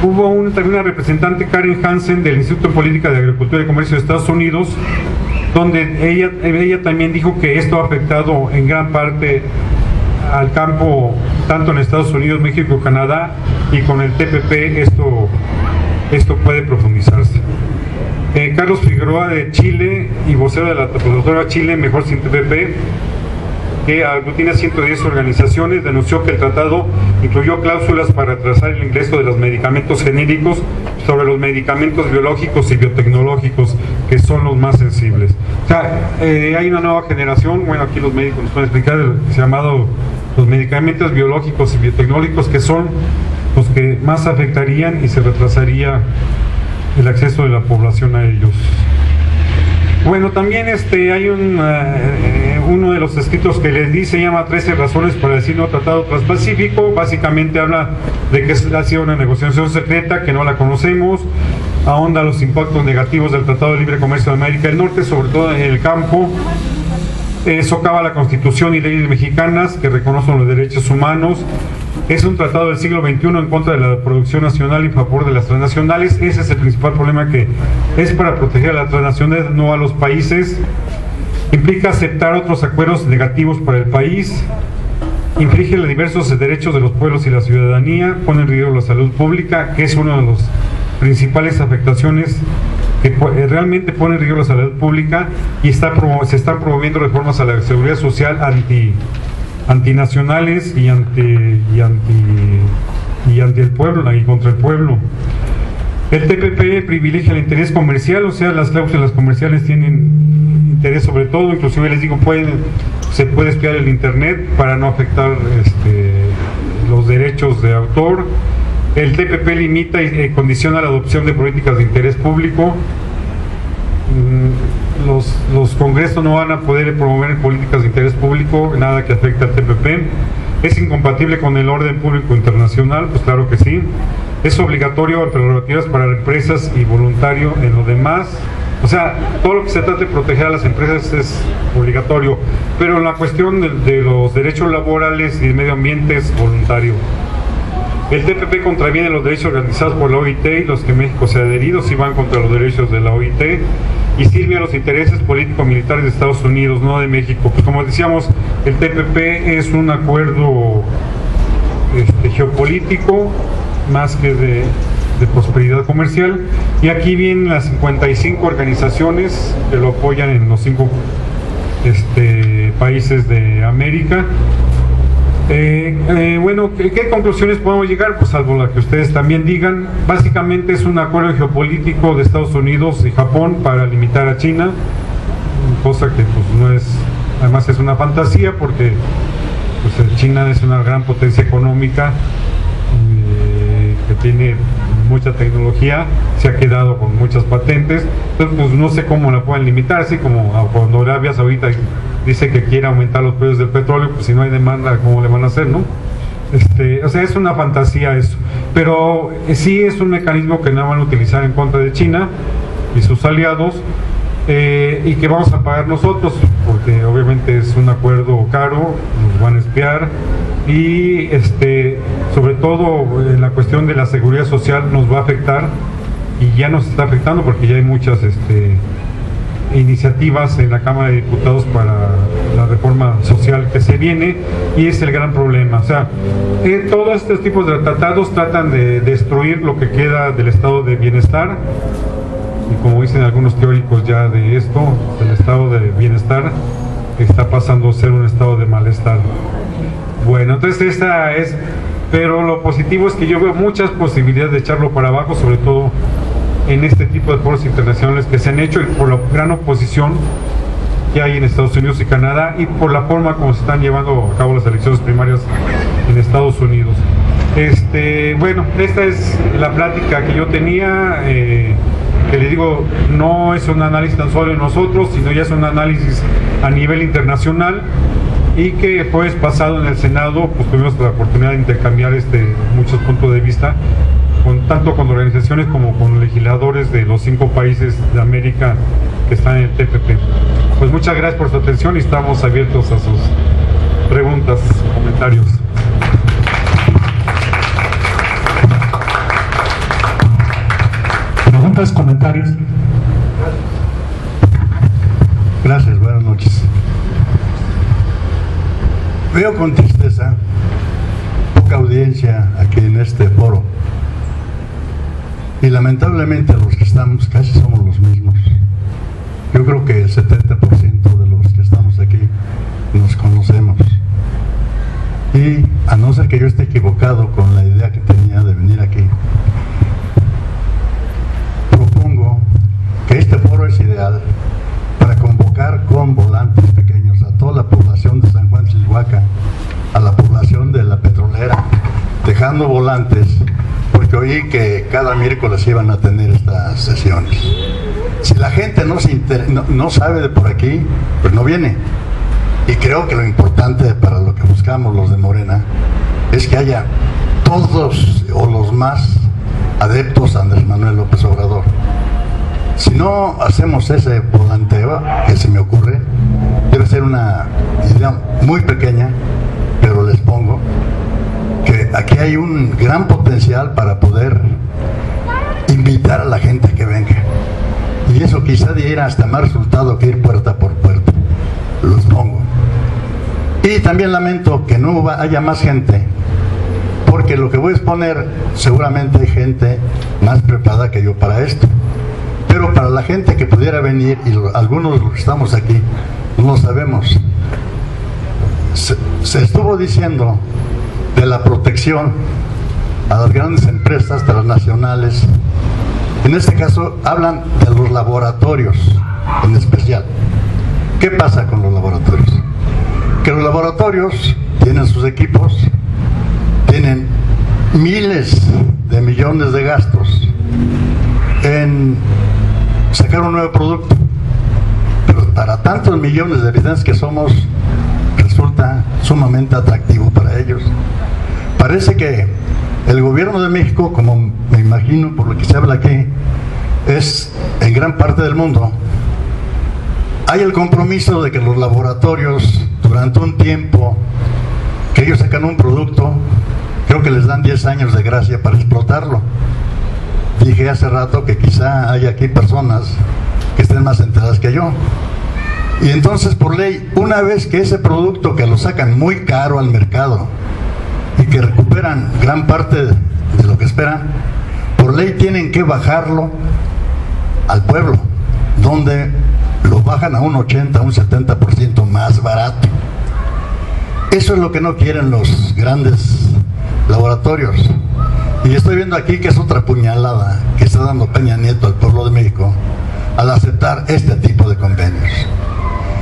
Hubo también una representante, Karen Hansen, del Instituto de Política de Agricultura y Comercio de Estados Unidos, donde ella también dijo que esto ha afectado en gran parte al campo, tanto en Estados Unidos, México, Canadá, y con el TPP esto puede profundizarse. Carlos Figueroa de Chile y vocero de la plataforma Chile Mejor Sin TPP, que aglutina 110 organizaciones, denunció que el tratado incluyó cláusulas para retrasar el ingreso de los medicamentos genéricos sobre los medicamentos biológicos y biotecnológicos, que son los más sensibles. O sea, hay una nueva generación, bueno, aquí los médicos nos pueden explicar, se llamado los medicamentos biológicos y biotecnológicos, que son los que más afectarían y se retrasaría el acceso de la población a ellos. Bueno, también hay uno de los escritos que les dice, llama 13 razones para decir no tratado transpacífico. Básicamente habla de que ha sido una negociación secreta, que no la conocemos, ahonda los impactos negativos del Tratado de Libre Comercio de América del Norte, sobre todo en el campo, socava la Constitución y leyes mexicanas que reconocen los derechos humanos. Es un tratado del siglo XXI en contra de la producción nacional y en favor de las transnacionales. Ese es el principal problema, que es para proteger a las transnacionales, no a los países. Implica aceptar otros acuerdos negativos para el país. Infringe los diversos derechos de los pueblos y la ciudadanía. Pone en riesgo la salud pública, que es una de las principales afectaciones que realmente pone en riesgo la salud pública, y se están promoviendo reformas a la seguridad social antinacionales y ante el pueblo y contra el pueblo. El TPP privilegia el interés comercial, o sea, las cláusulas comerciales tienen interés sobre todo, inclusive les digo, se puede espiar el internet para no afectar los derechos de autor. El TPP limita y condiciona la adopción de políticas de interés público. Los congresos no van a poder promover políticas de interés público, nada que afecte al TPP. Es incompatible con el orden público internacional, pues claro que sí. Es obligatorio prerrogativas para empresas y voluntario en lo demás. O sea, todo lo que se trata de proteger a las empresas es obligatorio, pero la cuestión de los derechos laborales y el medio ambiente es voluntario. El TPP contraviene los derechos organizados por la OIT y los que México se ha adherido, si van contra los derechos de la OIT, y sirve a los intereses político-militares de Estados Unidos, no de México. Pues como decíamos, el TPP es un acuerdo geopolítico más que de prosperidad comercial, y aquí vienen las 55 organizaciones que lo apoyan en los 5 países de América. Bueno, ¿qué conclusiones podemos llegar? Pues salvo la que ustedes también digan. Básicamente es un acuerdo geopolítico de Estados Unidos y Japón para limitar a China, cosa que pues no es, además es una fantasía, porque pues China es una gran potencia económica que tiene mucha tecnología, se ha quedado con muchas patentes, entonces pues no sé cómo la pueden limitar, así como cuando Arabia Saudita dice que quiere aumentar los precios del petróleo, pues si no hay demanda, ¿cómo le van a hacer, no? O sea, es una fantasía eso, pero sí es un mecanismo que no van a utilizar en contra de China y sus aliados, y que vamos a pagar nosotros, porque obviamente es un acuerdo caro, nos van a espiar, y sobre todo en la cuestión de la seguridad social nos va a afectar, y ya nos está afectando porque ya hay muchas iniciativas en la Cámara de Diputados para la reforma social que se viene, y es el gran problema. O sea, todos estos tipos de tratados tratan de destruir lo que queda del estado de bienestar, y como dicen algunos teóricos ya de esto, el estado de bienestar está pasando a ser un estado de malestar. Bueno, entonces pero lo positivo es que yo veo muchas posibilidades de echarlo para abajo, sobre todo en este tipo de foros internacionales que se han hecho y por la gran oposición que hay en Estados Unidos y Canadá y por la forma como se están llevando a cabo las elecciones primarias en Estados Unidos. Bueno, esta es la plática que yo tenía, que le digo, no es un análisis tan solo de nosotros, sino ya es un análisis a nivel internacional, y que pues pasado en el Senado pues tuvimos la oportunidad de intercambiar muchos puntos de vista, tanto con organizaciones como con legisladores de los 5 países de América que están en el TPP. Pues muchas gracias por su atención y estamos abiertos a sus preguntas, comentarios. Preguntas, comentarios. Gracias, buenas noches. Veo con tristeza poca audiencia aquí en este foro y lamentablemente los que estamos casi somos los mismos. Yo creo que el 70% de los que estamos aquí nos conocemos, y a no ser que yo esté equivocado con la idea que tenía de venir aquí, propongo que este foro es ideal para convocar con volantes pequeños a toda la población de San Juan Chihuahua, a la población de la petrolera, dejando volantes, porque oí que cada miércoles iban a tener estas sesiones. Si la gente no sabe de por aquí, pues no viene. Y creo que lo importante para lo que buscamos los de Morena es que haya todos o los más adeptos a Andrés Manuel López Obrador. Si no hacemos ese volanteo que se me ocurre, debe ser una idea muy pequeña, pero les pongo que aquí hay un gran potencial para poder invitar a la gente a que venga, y eso quizá diera hasta más resultado que ir puerta por puerta. Los pongo. Y también lamento que no haya más gente, porque lo que voy a exponer seguramente hay gente más preparada que yo para esto, pero para la gente que pudiera venir, y algunos de los que estamos aquí no lo sabemos, se estuvo diciendo de la protección a las grandes empresas transnacionales. En este caso hablan de los laboratorios en especial. ¿Qué pasa con los laboratorios? Que los laboratorios tienen sus equipos, tienen miles de millones de gastos en sacar un nuevo producto, pero para tantos millones de habitantes que somos, resulta sumamente atractivo para ellos. Parece que el gobierno de México, como me imagino por lo que se habla aquí, es en gran parte del mundo, hay el compromiso de que los laboratorios, durante un tiempo que ellos sacan un producto, creo que les dan 10 años de gracia para explotarlo. Dije hace rato que quizá hay aquí personas que estén más enteradas que yo. Y entonces, por ley, una vez que ese producto que lo sacan muy caro al mercado y que recuperan gran parte de lo que esperan, por ley tienen que bajarlo al pueblo, donde lo bajan a un 80, a un 70% más barato. Eso es lo que no quieren los grandes laboratorios. Y estoy viendo aquí que es otra puñalada que está dando Peña Nieto al pueblo de México al aceptar este tipo de convenios.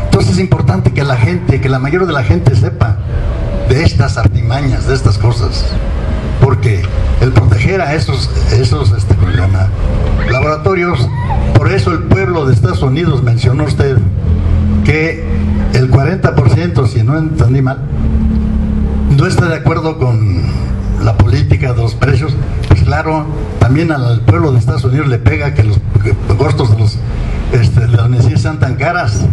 Entonces es importante que la gente, que la mayoría de la gente sepa de estas artimañas, de estas cosas, porque el proteger a esos laboratorios, por eso el pueblo de Estados Unidos, mencionó usted que el 40%, si no entendí mal, no está de acuerdo con la política de los precios. Pues claro, también al pueblo de Estados Unidos le pega que los costos de las medicinas sean tan caras,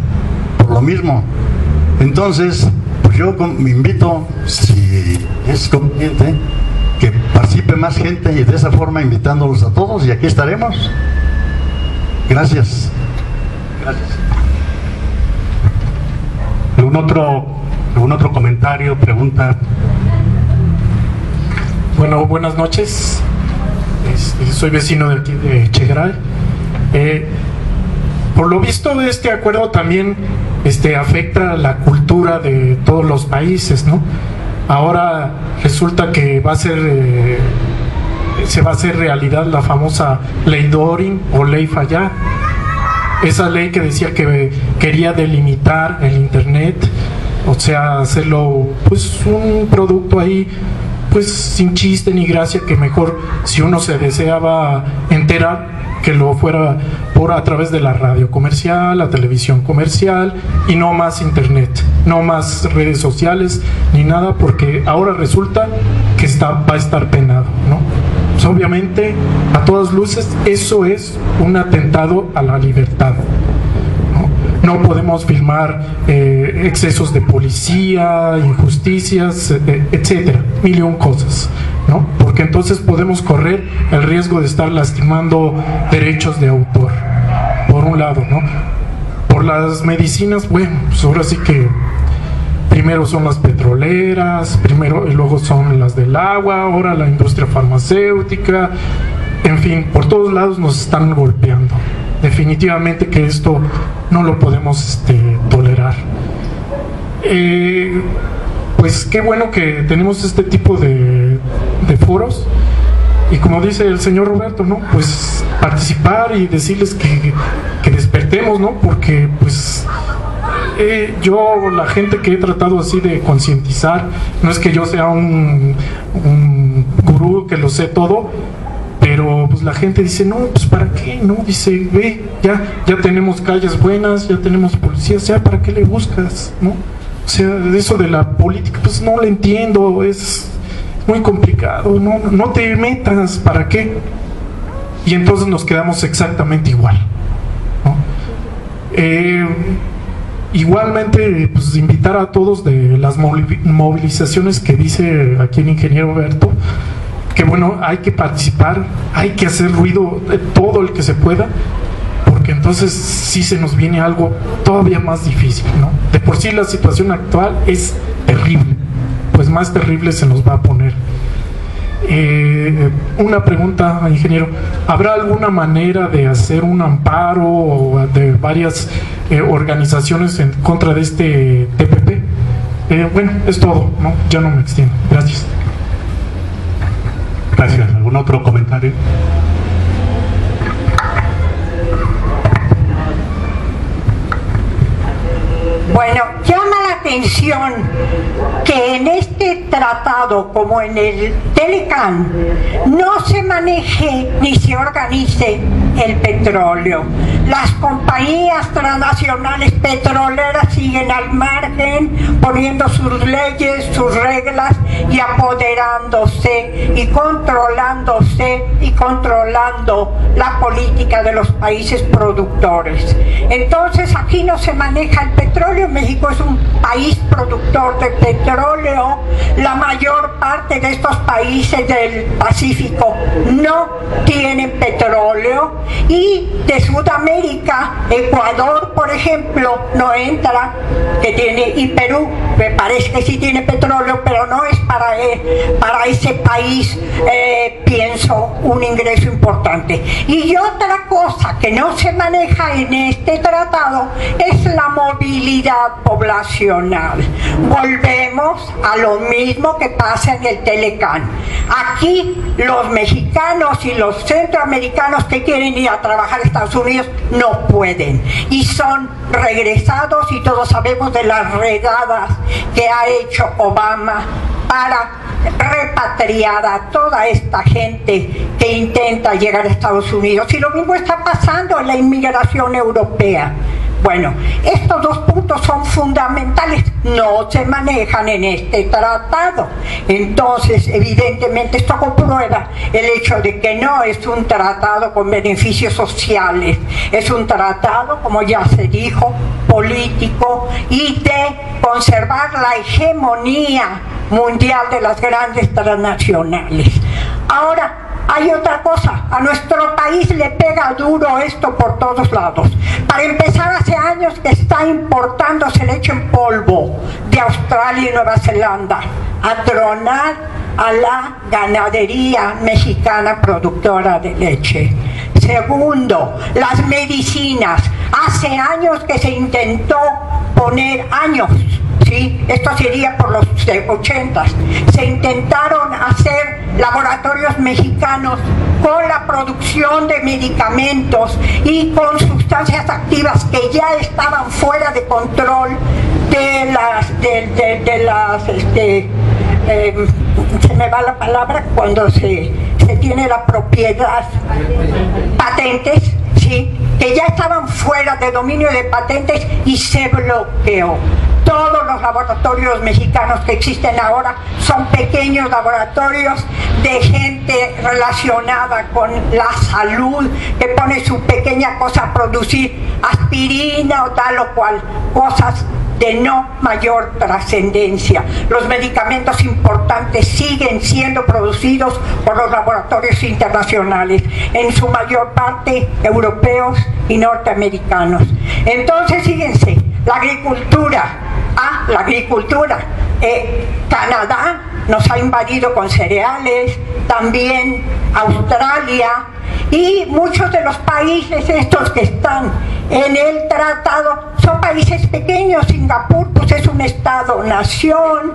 por lo mismo. Entonces, pues yo me invito, si es conveniente, que participe más gente, y de esa forma invitándolos a todos, y aquí estaremos. Gracias. Gracias. ¿Algún otro comentario, pregunta? Bueno, buenas noches. Soy vecino de aquí de Chegaray. Por lo visto, este acuerdo también afecta la cultura de todos los países, ¿no? Ahora resulta que va a ser se va a hacer realidad la famosa ley Dorin o ley Fayad. Esa ley que decía que quería delimitar el internet, o sea, hacerlo pues un producto ahí pues sin chiste ni gracia, que mejor si uno se deseaba enterar que lo fuera a través de la radio comercial, la televisión comercial, y no más internet, no más redes sociales ni nada, porque ahora resulta que va a estar penado, ¿no? Pues obviamente, a todas luces, eso es un atentado a la libertad. No podemos filmar excesos de policía, injusticias, etcétera, mil y un cosas, ¿no? Porque entonces podemos correr el riesgo de estar lastimando derechos de autor, por un lado, ¿no? Por las medicinas, bueno, pues ahora sí que primero son las petroleras, primero y luego son las del agua, ahora la industria farmacéutica, en fin, por todos lados nos están golpeando. Definitivamente que esto no lo podemos tolerar. Pues qué bueno que tenemos este tipo de foros, y como dice el señor Roberto, ¿no? Pues participar y decirles que despertemos, ¿no? Porque pues yo, la gente que he tratado así de concientizar, no es que yo sea un gurú que lo sé todo, pero pues la gente dice, no, pues ¿para qué? No, dice, ve, ya tenemos calles buenas, ya tenemos policías, ya ¿para qué le buscas? ¿No? O sea, eso de la política, pues no lo entiendo, es muy complicado, no te metas, ¿para qué? Y entonces nos quedamos exactamente igual, ¿no? Igualmente, pues invitar a todos de las movilizaciones que dice aquí el ingeniero Berto, que bueno, hay que participar, hay que hacer ruido, todo el que se pueda, porque entonces sí se nos viene algo todavía más difícil, ¿no? De por sí la situación actual es terrible, pues más terrible se nos va a poner. Una pregunta, ingeniero, ¿habrá alguna manera de hacer un amparo o de varias organizaciones en contra de este TPP? Bueno, es todo, ¿no? Ya no me extiendo. Gracias. Gracias. ¿Algún otro comentario? Bueno, llama la atención que en este tratado, como en el Telecán, no se maneje ni se organice el petróleo. Las compañías transnacionales petroleras siguen al margen, poniendo sus leyes, sus reglas y apoderándose y controlando la política de los países productores. Entonces aquí no se maneja el petróleo. México es un país productor de petróleo. La mayor parte de estos países del Pacífico no tienen petróleo, y de Sudamérica, Ecuador, por ejemplo, no entra, y Perú, me parece que sí tiene petróleo, pero no es para ese país, pienso, un ingreso importante. Y otra cosa que no se maneja en este tratado es la movilidad poblacional. Volvemos a lo mismo que pasa en el Telecán. Aquí los mexicanos y los centroamericanos que quieren ir a trabajar a Estados Unidos no pueden, y son regresados, y todos sabemos de las redadas que ha hecho Obama para repatriar a toda esta gente que intenta llegar a Estados Unidos. Y lo mismo está pasando en la inmigración europea. Bueno, estos dos puntos son fundamentales, no se manejan en este tratado. Entonces, evidentemente, esto comprueba el hecho de que no es un tratado con beneficios sociales, es un tratado, como ya se dijo, político, y de conservar la hegemonía mundial de las grandes transnacionales. Ahora, hay otra cosa, a nuestro país le pega duro esto por todos lados. Para empezar, hace años que está importándose leche en polvo de Australia y Nueva Zelanda, a tronar a la ganadería mexicana productora de leche. Segundo, las medicinas. Hace años que se intentó poner, ¿sí? Esto sería por los 80s. Se intentaron hacer laboratorios mexicanos con la producción de medicamentos y con sustancias activas que ya estaban fuera de control se me va la palabra cuando se tiene la propiedad, patentes, ¿sí? Que ya estaban fuera de dominio de patentes y se bloqueó. Todos los laboratorios mexicanos que existen ahora son pequeños laboratorios de gente relacionada con la salud, que pone su pequeña cosa a producir aspirina o tal o cual, cosas de no mayor trascendencia. Los medicamentos importantes siguen siendo producidos por los laboratorios internacionales, en su mayor parte europeos y norteamericanos. Entonces, fíjense, la agricultura, Canadá nos ha invadido con cereales, también Australia, y muchos de los países estos que están en el tratado son países pequeños. Singapur pues es un estado-nación,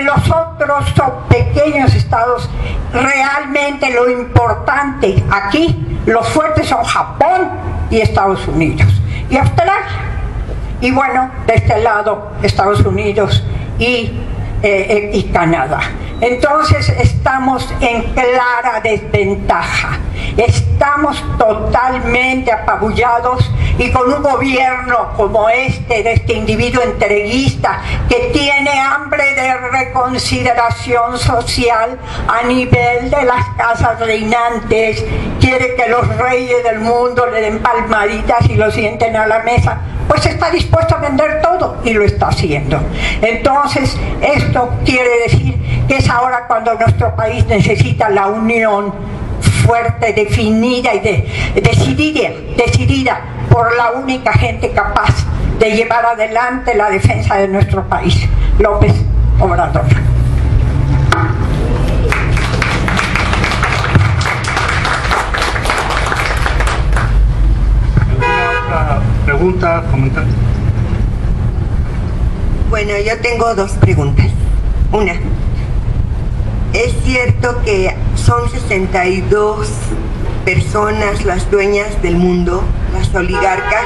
los otros son pequeños estados. Realmente lo importante aquí, los fuertes son Japón y Estados Unidos y Australia, y bueno, de este lado Estados Unidos y Canadá. Entonces estamos en clara desventaja, estamos totalmente apabullados, y con un gobierno como de este individuo entreguista que tiene hambre de reconsideración social a nivel de las casas reinantes, quiere que los reyes del mundo le den palmaditas y lo sienten a la mesa, pues está dispuesto a vender todo y lo está haciendo. Entonces esto quiere decir que es ahora cuando nuestro país necesita la unión fuerte, definida y decidida por la única gente capaz de llevar adelante la defensa de nuestro país, López Obrador. ¿Alguna otra pregunta, comentario? Bueno, yo tengo dos preguntas. Una, ¿es cierto que son 62 personas las dueñas del mundo, las oligarcas,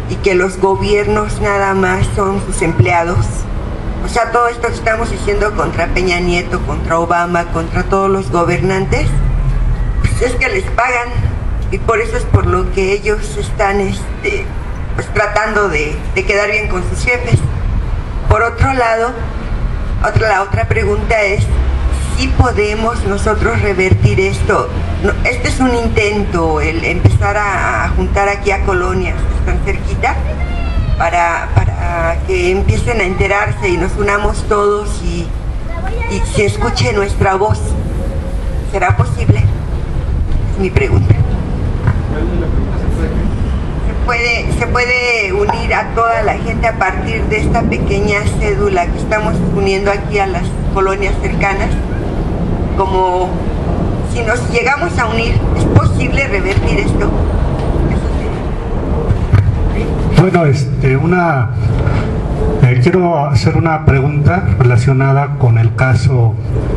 y que los gobiernos nada más son sus empleados? O sea, todo esto que estamos diciendo contra Peña Nieto, contra Obama, contra todos los gobernantes, pues es que les pagan, y por eso es por lo que ellos están pues tratando de quedar bien con sus jefes. Por otro lado, la otra pregunta es si podemos nosotros revertir esto. Este es un intento, el empezar a juntar aquí a colonias que están cerquita para que empiecen a enterarse y nos unamos todos y se escuche nuestra voz. ¿Será posible? Es mi pregunta. ¿Se puede unir a toda la gente a partir de esta pequeña cédula que estamos uniendo aquí a las colonias cercanas? Como si nos llegamos a unir, ¿es posible revertir esto? Bueno, quiero hacer una pregunta relacionada con el caso.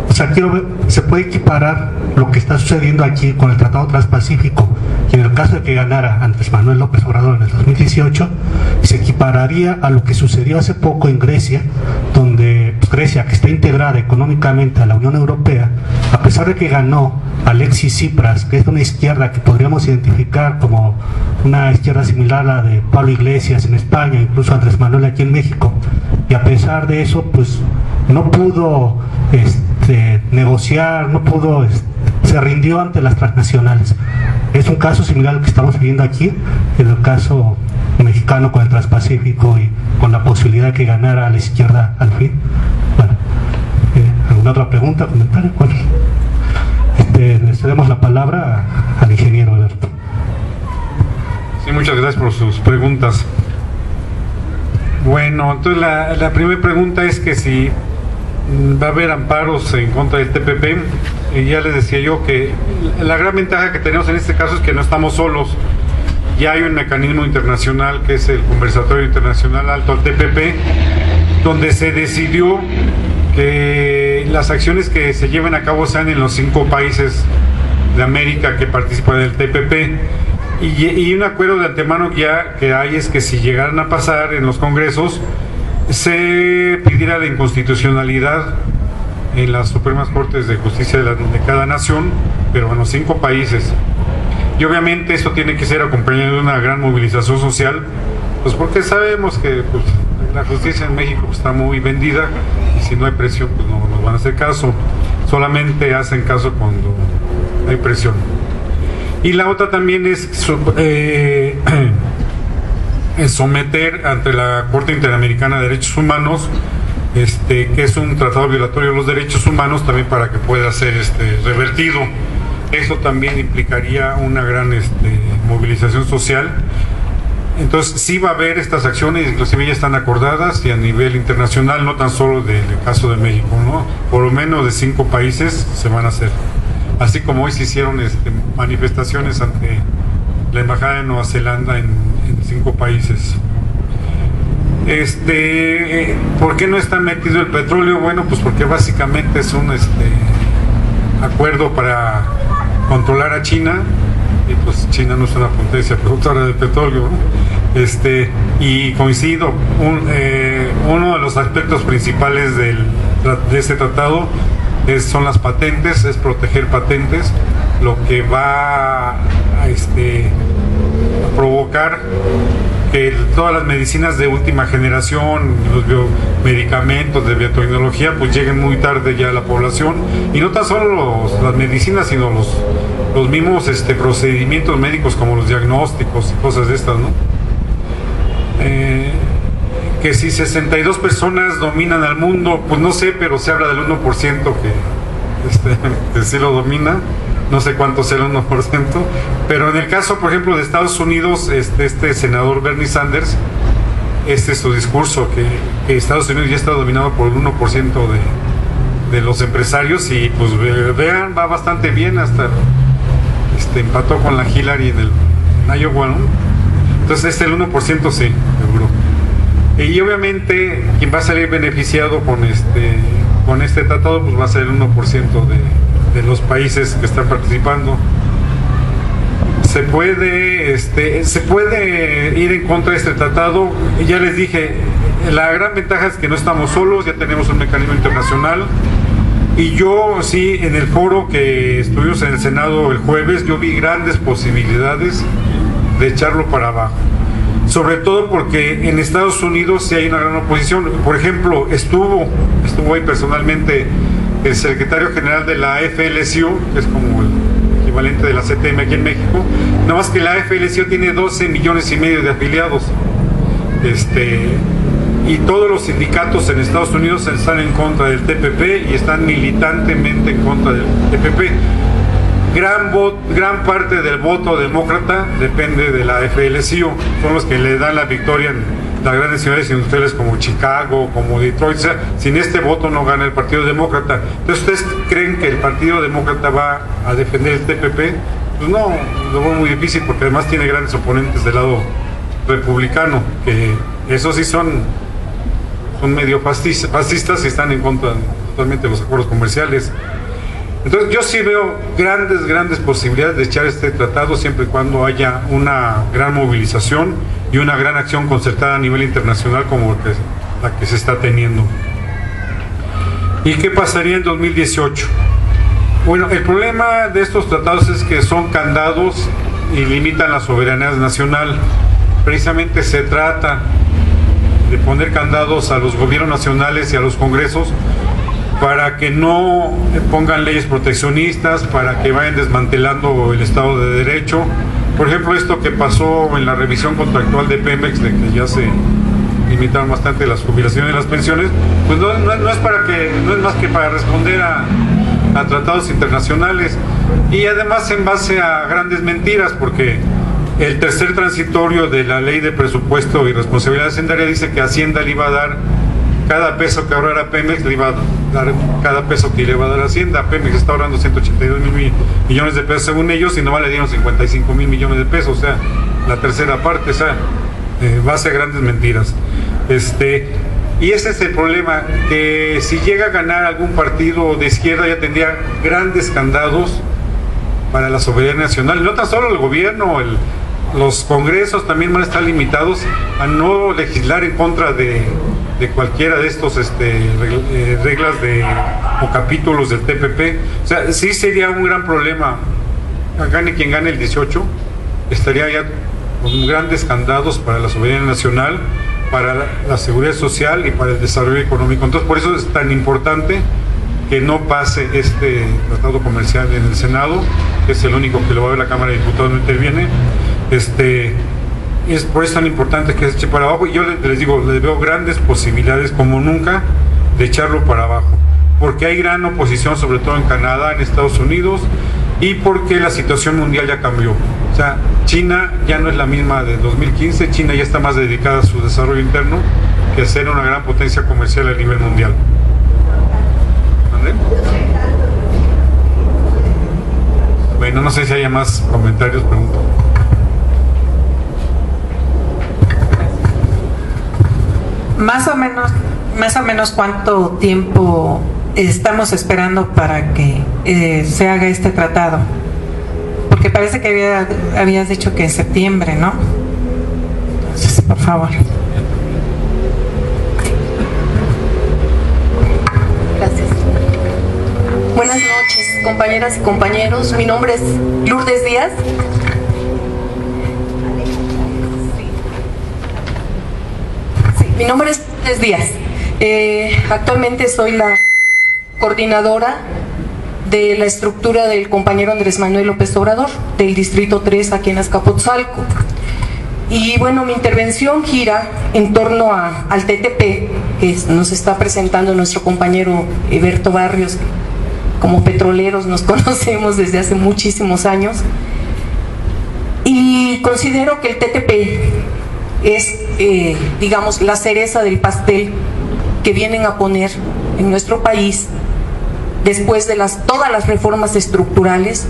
O sea, quiero ver, ¿se puede equiparar lo que está sucediendo aquí con el Tratado Transpacífico? Y en el caso de que ganara Andrés Manuel López Obrador en el 2018, se equipararía a lo que sucedió hace poco en Grecia, donde Grecia, que está integrada económicamente a la Unión Europea, a pesar de que ganó Alexis Tsipras, que es una izquierda que podríamos identificar como una izquierda similar a la de Pablo Iglesias en España, incluso Andrés Manuel aquí en México, y a pesar de eso, pues no pudo negociar, no pudo, se rindió ante las transnacionales. Es un caso similar al que estamos viviendo aquí, en el caso mexicano con el Transpacífico y con la posibilidad de que ganara a la izquierda al fin. Bueno, ¿alguna otra pregunta, comentario? Bueno, le cedemos la palabra al ingeniero Alberto. Sí, muchas gracias por sus preguntas. Bueno, entonces la primera pregunta es que si va a haber amparos en contra del TPP. Y ya les decía yo que la gran ventaja que tenemos en este caso es que no estamos solos. Ya hay un mecanismo internacional que es el Conversatorio Internacional Alto al TPP, donde se decidió que las acciones que se lleven a cabo sean en los 5 países de América que participan del TPP, y un acuerdo de antemano ya que hay es que si llegaran a pasar en los congresos se pidiera la inconstitucionalidad en las Supremas Cortes de Justicia de cada nación, pero en los 5 países. Y obviamente eso tiene que ser acompañado de una gran movilización social, pues porque sabemos que pues, la justicia en México está muy vendida, y si no hay presión pues no nos van a hacer caso, solamente hacen caso cuando hay presión. Y la otra también es someter ante la Corte Interamericana de Derechos Humanos, que es un tratado violatorio de los derechos humanos, también para que pueda ser revertido. Eso también implicaría una gran movilización social. Entonces sí va a haber estas acciones, inclusive ya están acordadas y a nivel internacional, no tan solo del caso de México, ¿no? Por lo menos de 5 países se van a hacer. Así como hoy se hicieron manifestaciones ante la Embajada de Nueva Zelanda en 5 países. ¿Por qué no está metido el petróleo? Bueno, pues porque básicamente es un acuerdo para controlar a China, y pues China no es una potencia productora de petróleo, ¿no? Y coincido, uno de los aspectos principales de este tratado son las patentes, es proteger patentes, lo que va a provocar que todas las medicinas de última generación, los biomedicamentos de biotecnología, pues lleguen muy tarde ya a la población, y no tan solo las medicinas, sino los mismos procedimientos médicos como los diagnósticos y cosas de estas, ¿no? Que si 62 personas dominan al mundo, pues no sé, pero se habla del 1% que sí lo domina. No sé cuánto sea el 1%, pero en el caso, por ejemplo, de Estados Unidos, este senador Bernie Sanders, este es su discurso, que Estados Unidos ya está dominado por el 1% de los empresarios, y pues vean, va bastante bien, hasta empató con la Hillary en Iowa, ¿no? Entonces el 1% sí, seguro. Y obviamente quien va a salir beneficiado con este tratado pues va a ser el 1% de los países que están participando. Se puede ir en contra de este tratado. Ya les dije, la gran ventaja es que no estamos solos, ya tenemos un mecanismo internacional. Y yo sí, en el foro que estuvimos en el Senado el jueves, yo vi grandes posibilidades de echarlo para abajo. Sobre todo porque en Estados Unidos sí hay una gran oposición. Por ejemplo, estuvo ahí personalmente el secretario general de la FLSU, que es como el equivalente de la CTM aquí en México, nada más que la FLSU tiene 12 millones y medio de afiliados, y todos los sindicatos en Estados Unidos están en contra del TPP y están militantemente en contra del TPP. Gran parte del voto demócrata depende de la FLSU, son los que le dan la victoria en las grandes ciudades industriales como Chicago, como Detroit. O sea, sin este voto no gana el Partido Demócrata. Entonces, ¿ustedes creen que el Partido Demócrata va a defender el TPP? Pues no, lo veo muy difícil, porque además tiene grandes oponentes del lado republicano, que esos sí son medio fascistas y están en contra totalmente de los acuerdos comerciales. Entonces yo sí veo grandes posibilidades de echar este tratado, siempre y cuando haya una gran movilización y una gran acción concertada a nivel internacional como la que se está teniendo. ¿Y qué pasaría en 2018? Bueno, el problema de estos tratados es que son candados y limitan la soberanía nacional. Precisamente se trata de poner candados a los gobiernos nacionales y a los congresos para que no pongan leyes proteccionistas, para que vayan desmantelando el Estado de Derecho. Por ejemplo, esto que pasó en la revisión contractual de Pemex, de que ya se limitaron bastante las jubilaciones y las pensiones, pues no es más que para responder a tratados internacionales, y además en base a grandes mentiras, porque el tercer transitorio de la ley de presupuesto y responsabilidad hacendaria dice que Hacienda le iba a dar cada peso que ahorrara Pemex, le iba a dar cada peso que le iba a dar Hacienda. Pemex está ahorrando 182 mil millones de pesos según ellos, y nomás le dieron 55 mil millones de pesos, o sea, la tercera parte, o sea, base a grandes mentiras. Y ese es el problema, que si llega a ganar algún partido de izquierda ya tendría grandes candados para la soberanía nacional. Y no tan solo el gobierno, los congresos también van a estar limitados a no legislar en contra de cualquiera de estos reglas o capítulos del TPP. O sea, sí sería un gran problema. Gane quien gane el 18, estaría ya con grandes candados para la soberanía nacional, para la seguridad social y para el desarrollo económico. Entonces, por eso es tan importante que no pase este tratado comercial en el Senado, que es el único que lo va a ver la Cámara de Diputados, no interviene. Es por eso tan importante que se eche para abajo, y yo les digo, les veo grandes posibilidades como nunca de echarlo para abajo, porque hay gran oposición, sobre todo en Canadá, en Estados Unidos, y porque la situación mundial ya cambió. O sea, China ya no es la misma de 2015, China ya está más dedicada a su desarrollo interno que a ser una gran potencia comercial a nivel mundial. ¿André? Bueno, no sé si haya más comentarios, pregunto. Más o menos cuánto tiempo estamos esperando para que se haga este tratado, porque parece que habías dicho que en septiembre, ¿no? Entonces, por favor. Gracias. Buenas noches, compañeras y compañeros. Mi nombre es Lourdes Díaz. Mi nombre es Lourdes Díaz. Actualmente soy la coordinadora de la estructura del compañero Andrés Manuel López Obrador, del Distrito 3 aquí en Azcapotzalco. Y bueno, mi intervención gira en torno al TTP, que nos está presentando nuestro compañero Eberto Barrios. Como petroleros nos conocemos desde hace muchísimos años. Y considero que el TTP es, digamos, la cereza del pastel que vienen a poner en nuestro país después de todas las reformas estructurales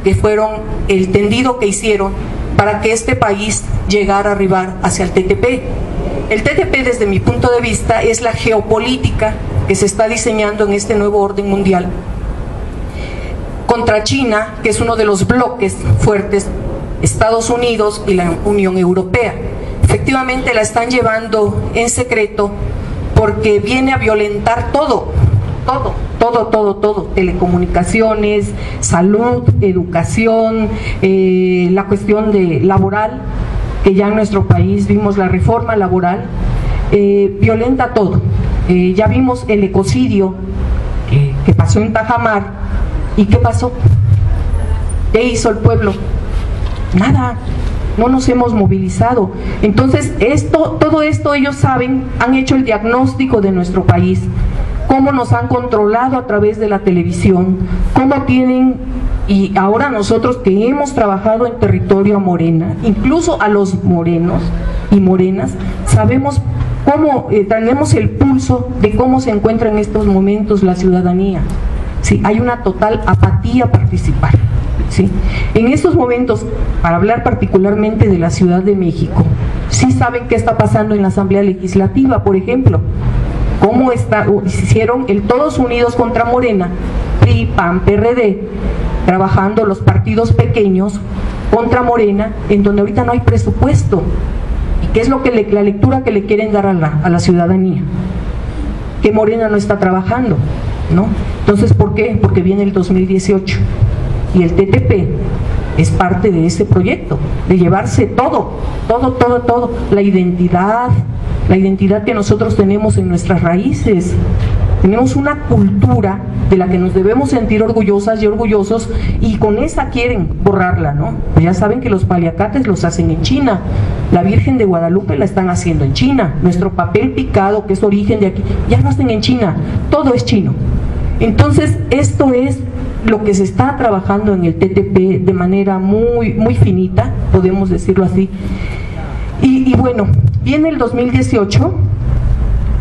que fueron el tendido que hicieron para que este país llegara a arribar hacia el TTP. El TTP, desde mi punto de vista, es la geopolítica que se está diseñando en este nuevo orden mundial contra China, que es uno de los bloques fuertes, Estados Unidos y la Unión Europea. Efectivamente la están llevando en secreto porque viene a violentar todo, telecomunicaciones, salud, educación, la cuestión laboral, que ya en nuestro país vimos la reforma laboral, violenta todo. Ya vimos el ecocidio que pasó en Tajamar. ¿Y qué pasó? ¿Qué hizo el pueblo? Nada. No nos hemos movilizado. Entonces, todo esto ellos saben, han hecho el diagnóstico de nuestro país, cómo nos han controlado a través de la televisión, cómo tienen, y ahora nosotros que hemos trabajado en territorio a Morena, incluso a los morenos y morenas, sabemos cómo, tenemos el pulso de cómo se encuentra en estos momentos la ciudadanía. Sí, hay una total apatía a participar. ¿Sí? En estos momentos, para hablar particularmente de la Ciudad de México, sí saben qué está pasando en la Asamblea Legislativa, por ejemplo, cómo hicieron el Todos Unidos contra Morena, PRI, PAN, PRD, trabajando los partidos pequeños contra Morena, en donde ahorita no hay presupuesto. ¿Y qué es lo que la lectura que le quieren dar a la ciudadanía? Que Morena no está trabajando, ¿no? Entonces, ¿por qué? Porque viene el 2018. Y el TTP es parte de ese proyecto, de llevarse todo, la identidad que nosotros tenemos en nuestras raíces. Tenemos una cultura de la que nos debemos sentir orgullosas y orgullosos, y con esa quieren borrarla, ¿no? Pues ya saben que los paliacates los hacen en China, la Virgen de Guadalupe la están haciendo en China, nuestro papel picado, que es origen de aquí, ya lo hacen en China, todo es chino. Entonces, esto es lo que se está trabajando en el TTP de manera muy finita, podemos decirlo así. Y bueno, viene el 2018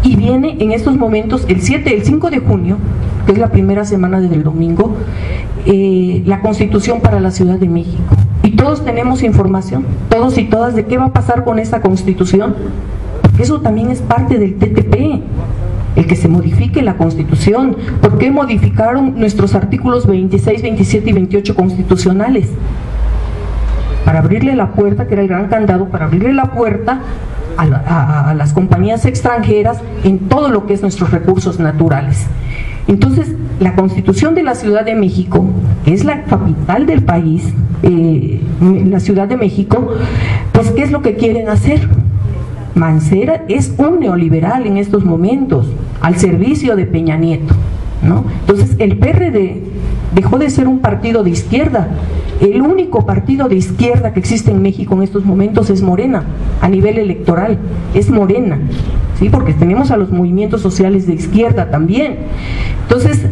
y viene en estos momentos el 5 de junio, que es la primera semana del domingo, la Constitución para la Ciudad de México. Y todos tenemos información, todos y todas, de qué va a pasar con esta Constitución, porque eso también es parte del TTP. el que se modifique la Constitución. ¿Por qué modificaron nuestros artículos 26, 27 y 28 constitucionales? Para abrirle la puerta, que era el gran candado, para abrirle la puerta a las compañías extranjeras en todo lo que es nuestros recursos naturales. Entonces, la Constitución de la Ciudad de México, que es la capital del país, la Ciudad de México, pues ¿qué es lo que quieren hacer? Mancera es un neoliberal en estos momentos, al servicio de Peña Nieto, ¿no? Entonces, el PRD dejó de ser un partido de izquierda. El único partido de izquierda que existe en México en estos momentos es Morena, a nivel electoral, es Morena, ¿sí? Porque tenemos a los movimientos sociales de izquierda también. Entonces,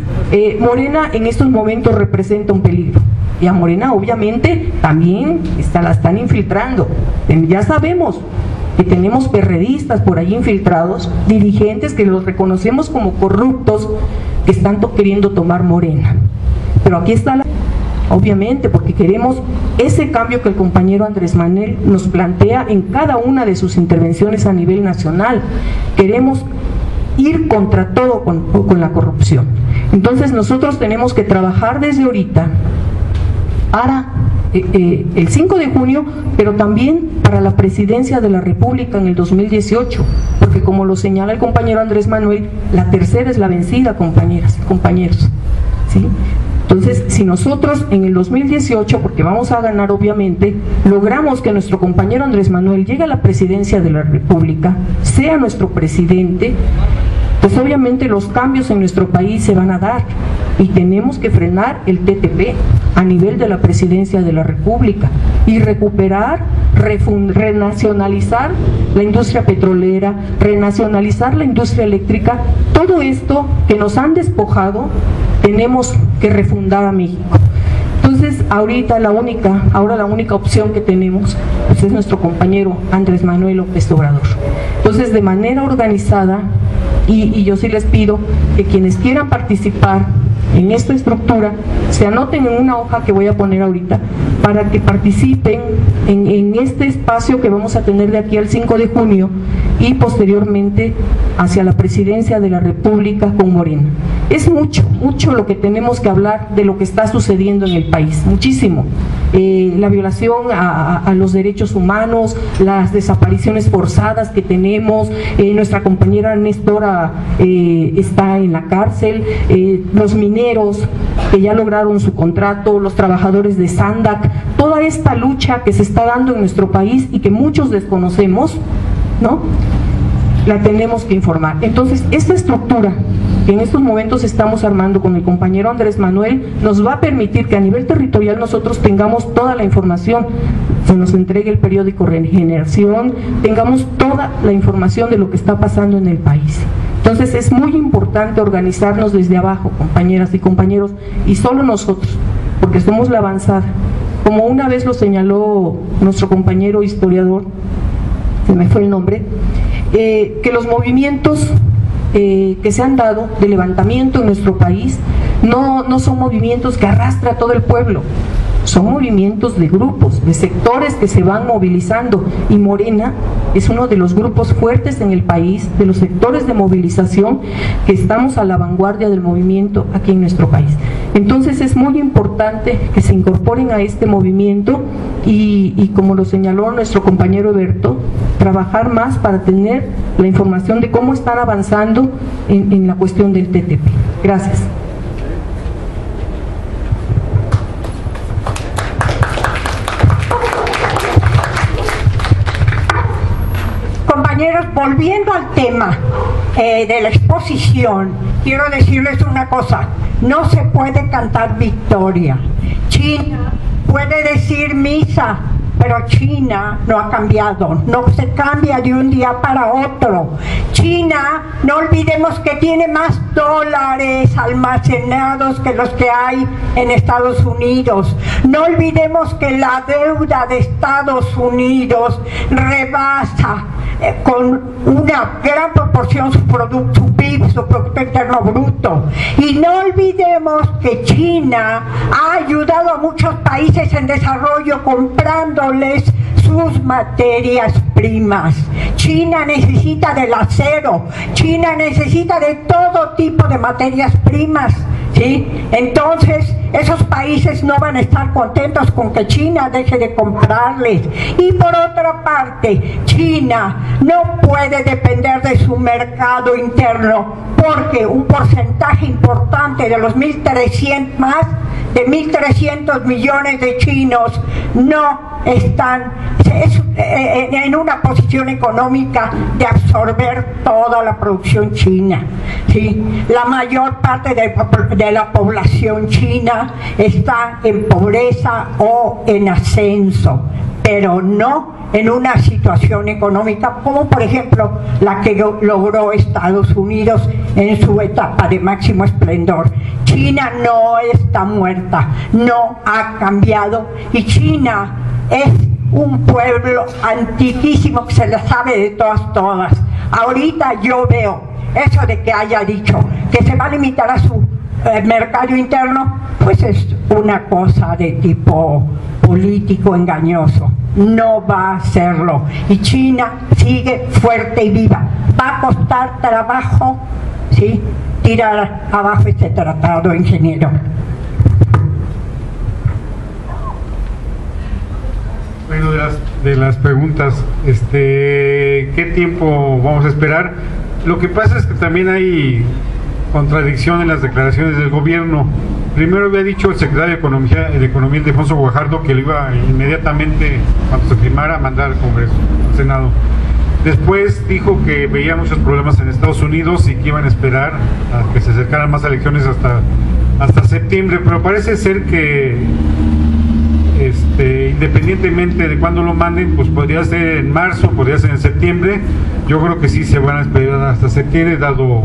Morena en estos momentos representa un peligro. Y a Morena obviamente también la están infiltrando. Ya sabemos que tenemos perredistas por ahí infiltrados, dirigentes que los reconocemos como corruptos, que están queriendo tomar Morena. Pero aquí está obviamente, porque queremos ese cambio que el compañero Andrés Manuel nos plantea en cada una de sus intervenciones a nivel nacional. Queremos ir contra todo con la corrupción. Entonces nosotros tenemos que trabajar desde ahorita para el 5 de junio, pero también para la presidencia de la República en el 2018, porque como lo señala el compañero Andrés Manuel, la tercera es la vencida, compañeras y compañeros, ¿sí? Entonces, si nosotros en el 2018, porque vamos a ganar obviamente, logramos que nuestro compañero Andrés Manuel llegue a la presidencia de la República, sea nuestro presidente, pues obviamente los cambios en nuestro país se van a dar y tenemos que frenar el TTP a nivel de la presidencia de la República y recuperar, renacionalizar la industria petrolera, renacionalizar la industria eléctrica. Todo esto que nos han despojado, tenemos que refundar a México. Entonces, la única opción que tenemos pues, es nuestro compañero Andrés Manuel López Obrador. Entonces, de manera organizada, y yo sí les pido que quienes quieran participar en esta estructura se anoten en una hoja que voy a poner ahorita para que participen en este espacio que vamos a tener de aquí al 5 de junio y posteriormente hacia la presidencia de la República con Morena. Es mucho lo que tenemos que hablar de lo que está sucediendo en el país, muchísimo. La violación a los derechos humanos, las desapariciones forzadas que tenemos, nuestra compañera Néstora está en la cárcel, los mineros que ya lograron su contrato, los trabajadores de Sandac, toda esta lucha que se está dando en nuestro país y que muchos desconocemos, ¿no? La tenemos que informar. Entonces, esta estructura que en estos momentos estamos armando con el compañero Andrés Manuel nos va a permitir que a nivel territorial nosotros tengamos toda la información, se nos entregue el periódico Regeneración, tengamos toda la información de lo que está pasando en el país. Entonces es muy importante organizarnos desde abajo, compañeras y compañeros, y solo nosotros, porque somos la avanzada. Como una vez lo señaló nuestro compañero historiador, se me fue el nombre, que los movimientos que se han dado de levantamiento en nuestro país no son movimientos que arrastra a todo el pueblo, son movimientos de grupos, de sectores que se van movilizando, y Morena es uno de los grupos fuertes en el país, de los sectores de movilización que estamos a la vanguardia del movimiento aquí en nuestro país. Entonces es muy importante que se incorporen a este movimiento y como lo señaló nuestro compañero Eberto, trabajar más para tener la información de cómo están avanzando en la cuestión del TTP. Gracias. Compañeros, volviendo al tema de la exposición, quiero decirles una cosa: no se puede cantar victoria. China puede decir misa, pero China no ha cambiado, no se cambia de un día para otro. China, no olvidemos que tiene más dólares almacenados que los que hay en Estados Unidos. No olvidemos que la deuda de Estados Unidos rebasa con una gran proporción su PIB, su Producto Interno Bruto. Y no olvidemos que China ha ayudado a muchos países en desarrollo comprándoles sus materias primas. China necesita del acero, China necesita de todo tipo de materias primas, ¿sí? Entonces, esos países no van a estar contentos con que China deje de comprarles. Y por otra parte, China no puede depender de su mercado interno, porque un porcentaje importante de los 1.300 millones de chinos no están en una posición económica de absorber toda la producción china, ¿sí? La mayor parte de la población china está en pobreza o en ascenso, pero no en una situación económica como por ejemplo la que logró Estados Unidos en su etapa de máximo esplendor. China no está muerta, no ha cambiado, y China es un pueblo antiquísimo que se le sabe de todas. Ahorita yo veo eso de que haya dicho que se va a limitar a su mercado interno, pues es una cosa de tipo político engañoso. No va a hacerlo, y China sigue fuerte y viva. Va a costar trabajo, ¿sí?, tirar abajo este tratado, ingeniero. Bueno, de las preguntas, ¿qué tiempo vamos a esperar? Lo que pasa es que también hay contradicción en las declaraciones del gobierno. Primero había dicho el secretario de Economía, Ildefonso Guajardo, que lo iba inmediatamente, cuando se firmara, a mandar al Congreso, al Senado. Después dijo que veía muchos problemas en Estados Unidos y que iban a esperar a que se acercaran más elecciones hasta septiembre, pero parece ser que independientemente de cuándo lo manden, pues podría ser en marzo, podría ser en septiembre. Yo creo que sí se van a esperar hasta septiembre, dado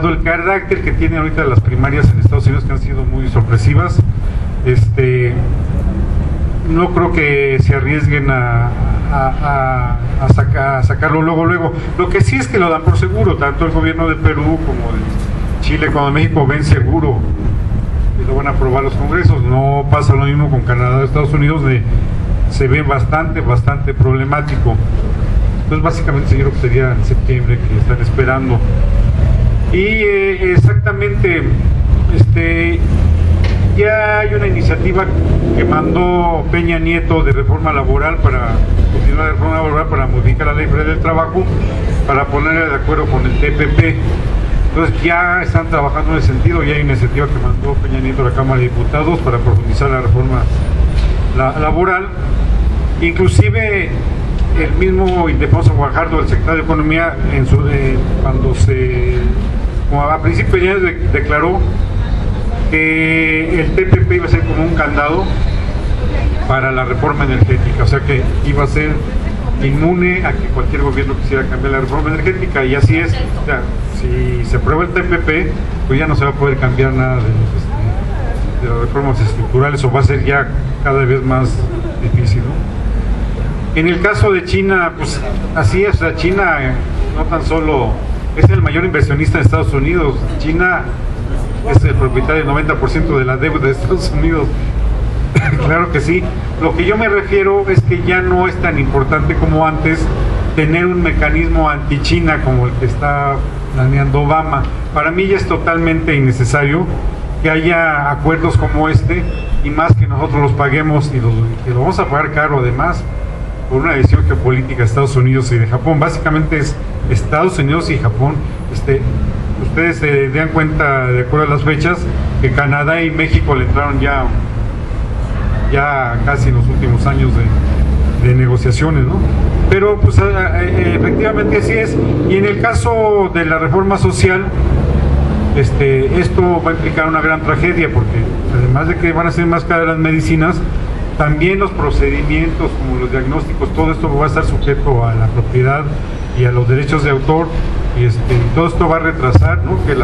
el carácter que tiene ahorita las primarias en Estados Unidos, que han sido muy sorpresivas. No creo que se arriesguen a sacarlo luego. Lo que sí es que lo dan por seguro, tanto el gobierno de Perú como de Chile como de México ven seguro y lo van a aprobar los congresos. No pasa lo mismo con Canadá o Estados Unidos, se ve bastante problemático. Entonces básicamente yo creo que sería en septiembre que están esperando. Y exactamente, ya hay una iniciativa que mandó Peña Nieto de reforma laboral para continuar la reforma laboral, para modificar la ley federal del trabajo, para ponerle de acuerdo con el TPP. Entonces ya están trabajando en ese sentido, y hay una iniciativa que mandó Peña Nieto a la Cámara de Diputados para profundizar la reforma laboral. Inclusive el mismo Ildefonso Guajardo, el secretario de Economía, como a principios de año declaró que el TPP iba a ser como un candado para la reforma energética, o sea que iba a ser inmune a que cualquier gobierno quisiera cambiar la reforma energética, y así es. O sea, si se aprueba el TPP, pues ya no se va a poder cambiar nada de las reformas estructurales, o va a ser ya cada vez más difícil, ¿no? En el caso de China, pues así es. O sea, China no tan solo es el mayor inversionista de Estados Unidos, China es el propietario del 90% de la deuda de Estados Unidos. Claro que sí. Lo que yo me refiero es que ya no es tan importante como antes tener un mecanismo anti-China como el que está planeando Obama. Para mí ya es totalmente innecesario que haya acuerdos como este, y más que nosotros los paguemos, y lo vamos a pagar caro además, por una decisión geopolítica de Estados Unidos y de Japón. Básicamente es Estados Unidos y Japón. Ustedes se dan cuenta, de acuerdo a las fechas, que Canadá y México le entraron ya casi en los últimos años de negociaciones, ¿no? Pero pues efectivamente así es. Y en el caso de la reforma social, esto va a implicar una gran tragedia, porque además de que van a ser más caras las medicinas, también los procedimientos como los diagnósticos, todo esto va a estar sujeto a la propiedad y a los derechos de autor, y todo esto va a retrasar, ¿no?, que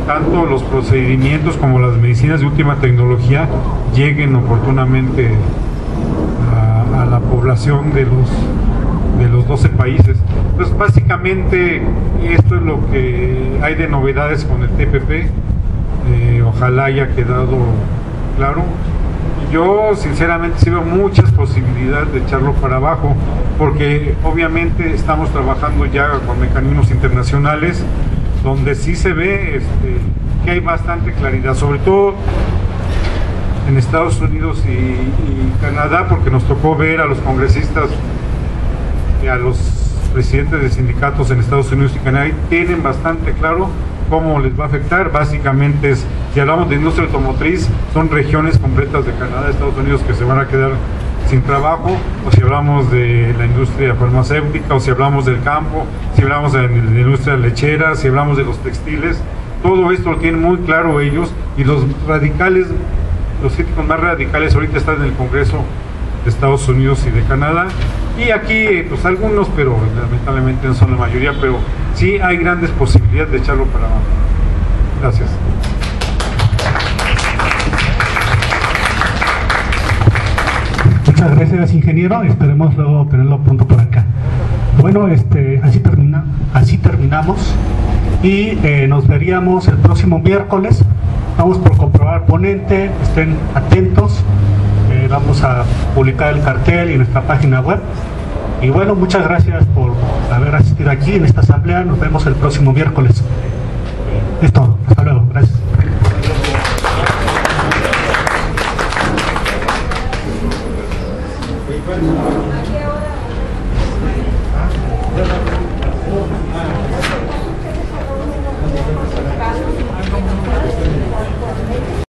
tanto los procedimientos como las medicinas de última tecnología lleguen oportunamente a la población de los 12 países. Entonces básicamente esto es lo que hay de novedades con el TPP. Ojalá haya quedado claro. yo sinceramente sí veo muchas posibilidades de echarlo para abajo, porque obviamente estamos trabajando ya con mecanismos internacionales donde sí se ve que hay bastante claridad, sobre todo en Estados Unidos y Canadá, porque nos tocó ver a los congresistas y a los presidentes de sindicatos en Estados Unidos y Canadá, y tienen bastante claro cómo les va a afectar. Básicamente si hablamos de industria automotriz, son regiones completas de Canadá, Estados Unidos, que se van a quedar sin trabajo, o si hablamos de la industria farmacéutica, o si hablamos del campo, si hablamos de la industria lechera, si hablamos de los textiles, todo esto lo tienen muy claro ellos, y los radicales, los críticos más radicales ahorita están en el Congreso de Estados Unidos y de Canadá, y aquí pues algunos, pero lamentablemente no son la mayoría, pero sí hay grandes posibilidades de echarlo para abajo. Gracias. Muchas gracias, ingeniero. Esperemos luego tenerlo pronto por acá. Bueno, así terminamos y nos veríamos el próximo miércoles. Vamos por comprobar ponente, estén atentos. Vamos a publicar el cartel en nuestra página web. Y bueno, muchas gracias por haber asistido aquí en esta asamblea. Nos vemos el próximo miércoles. Es todo. Hasta luego.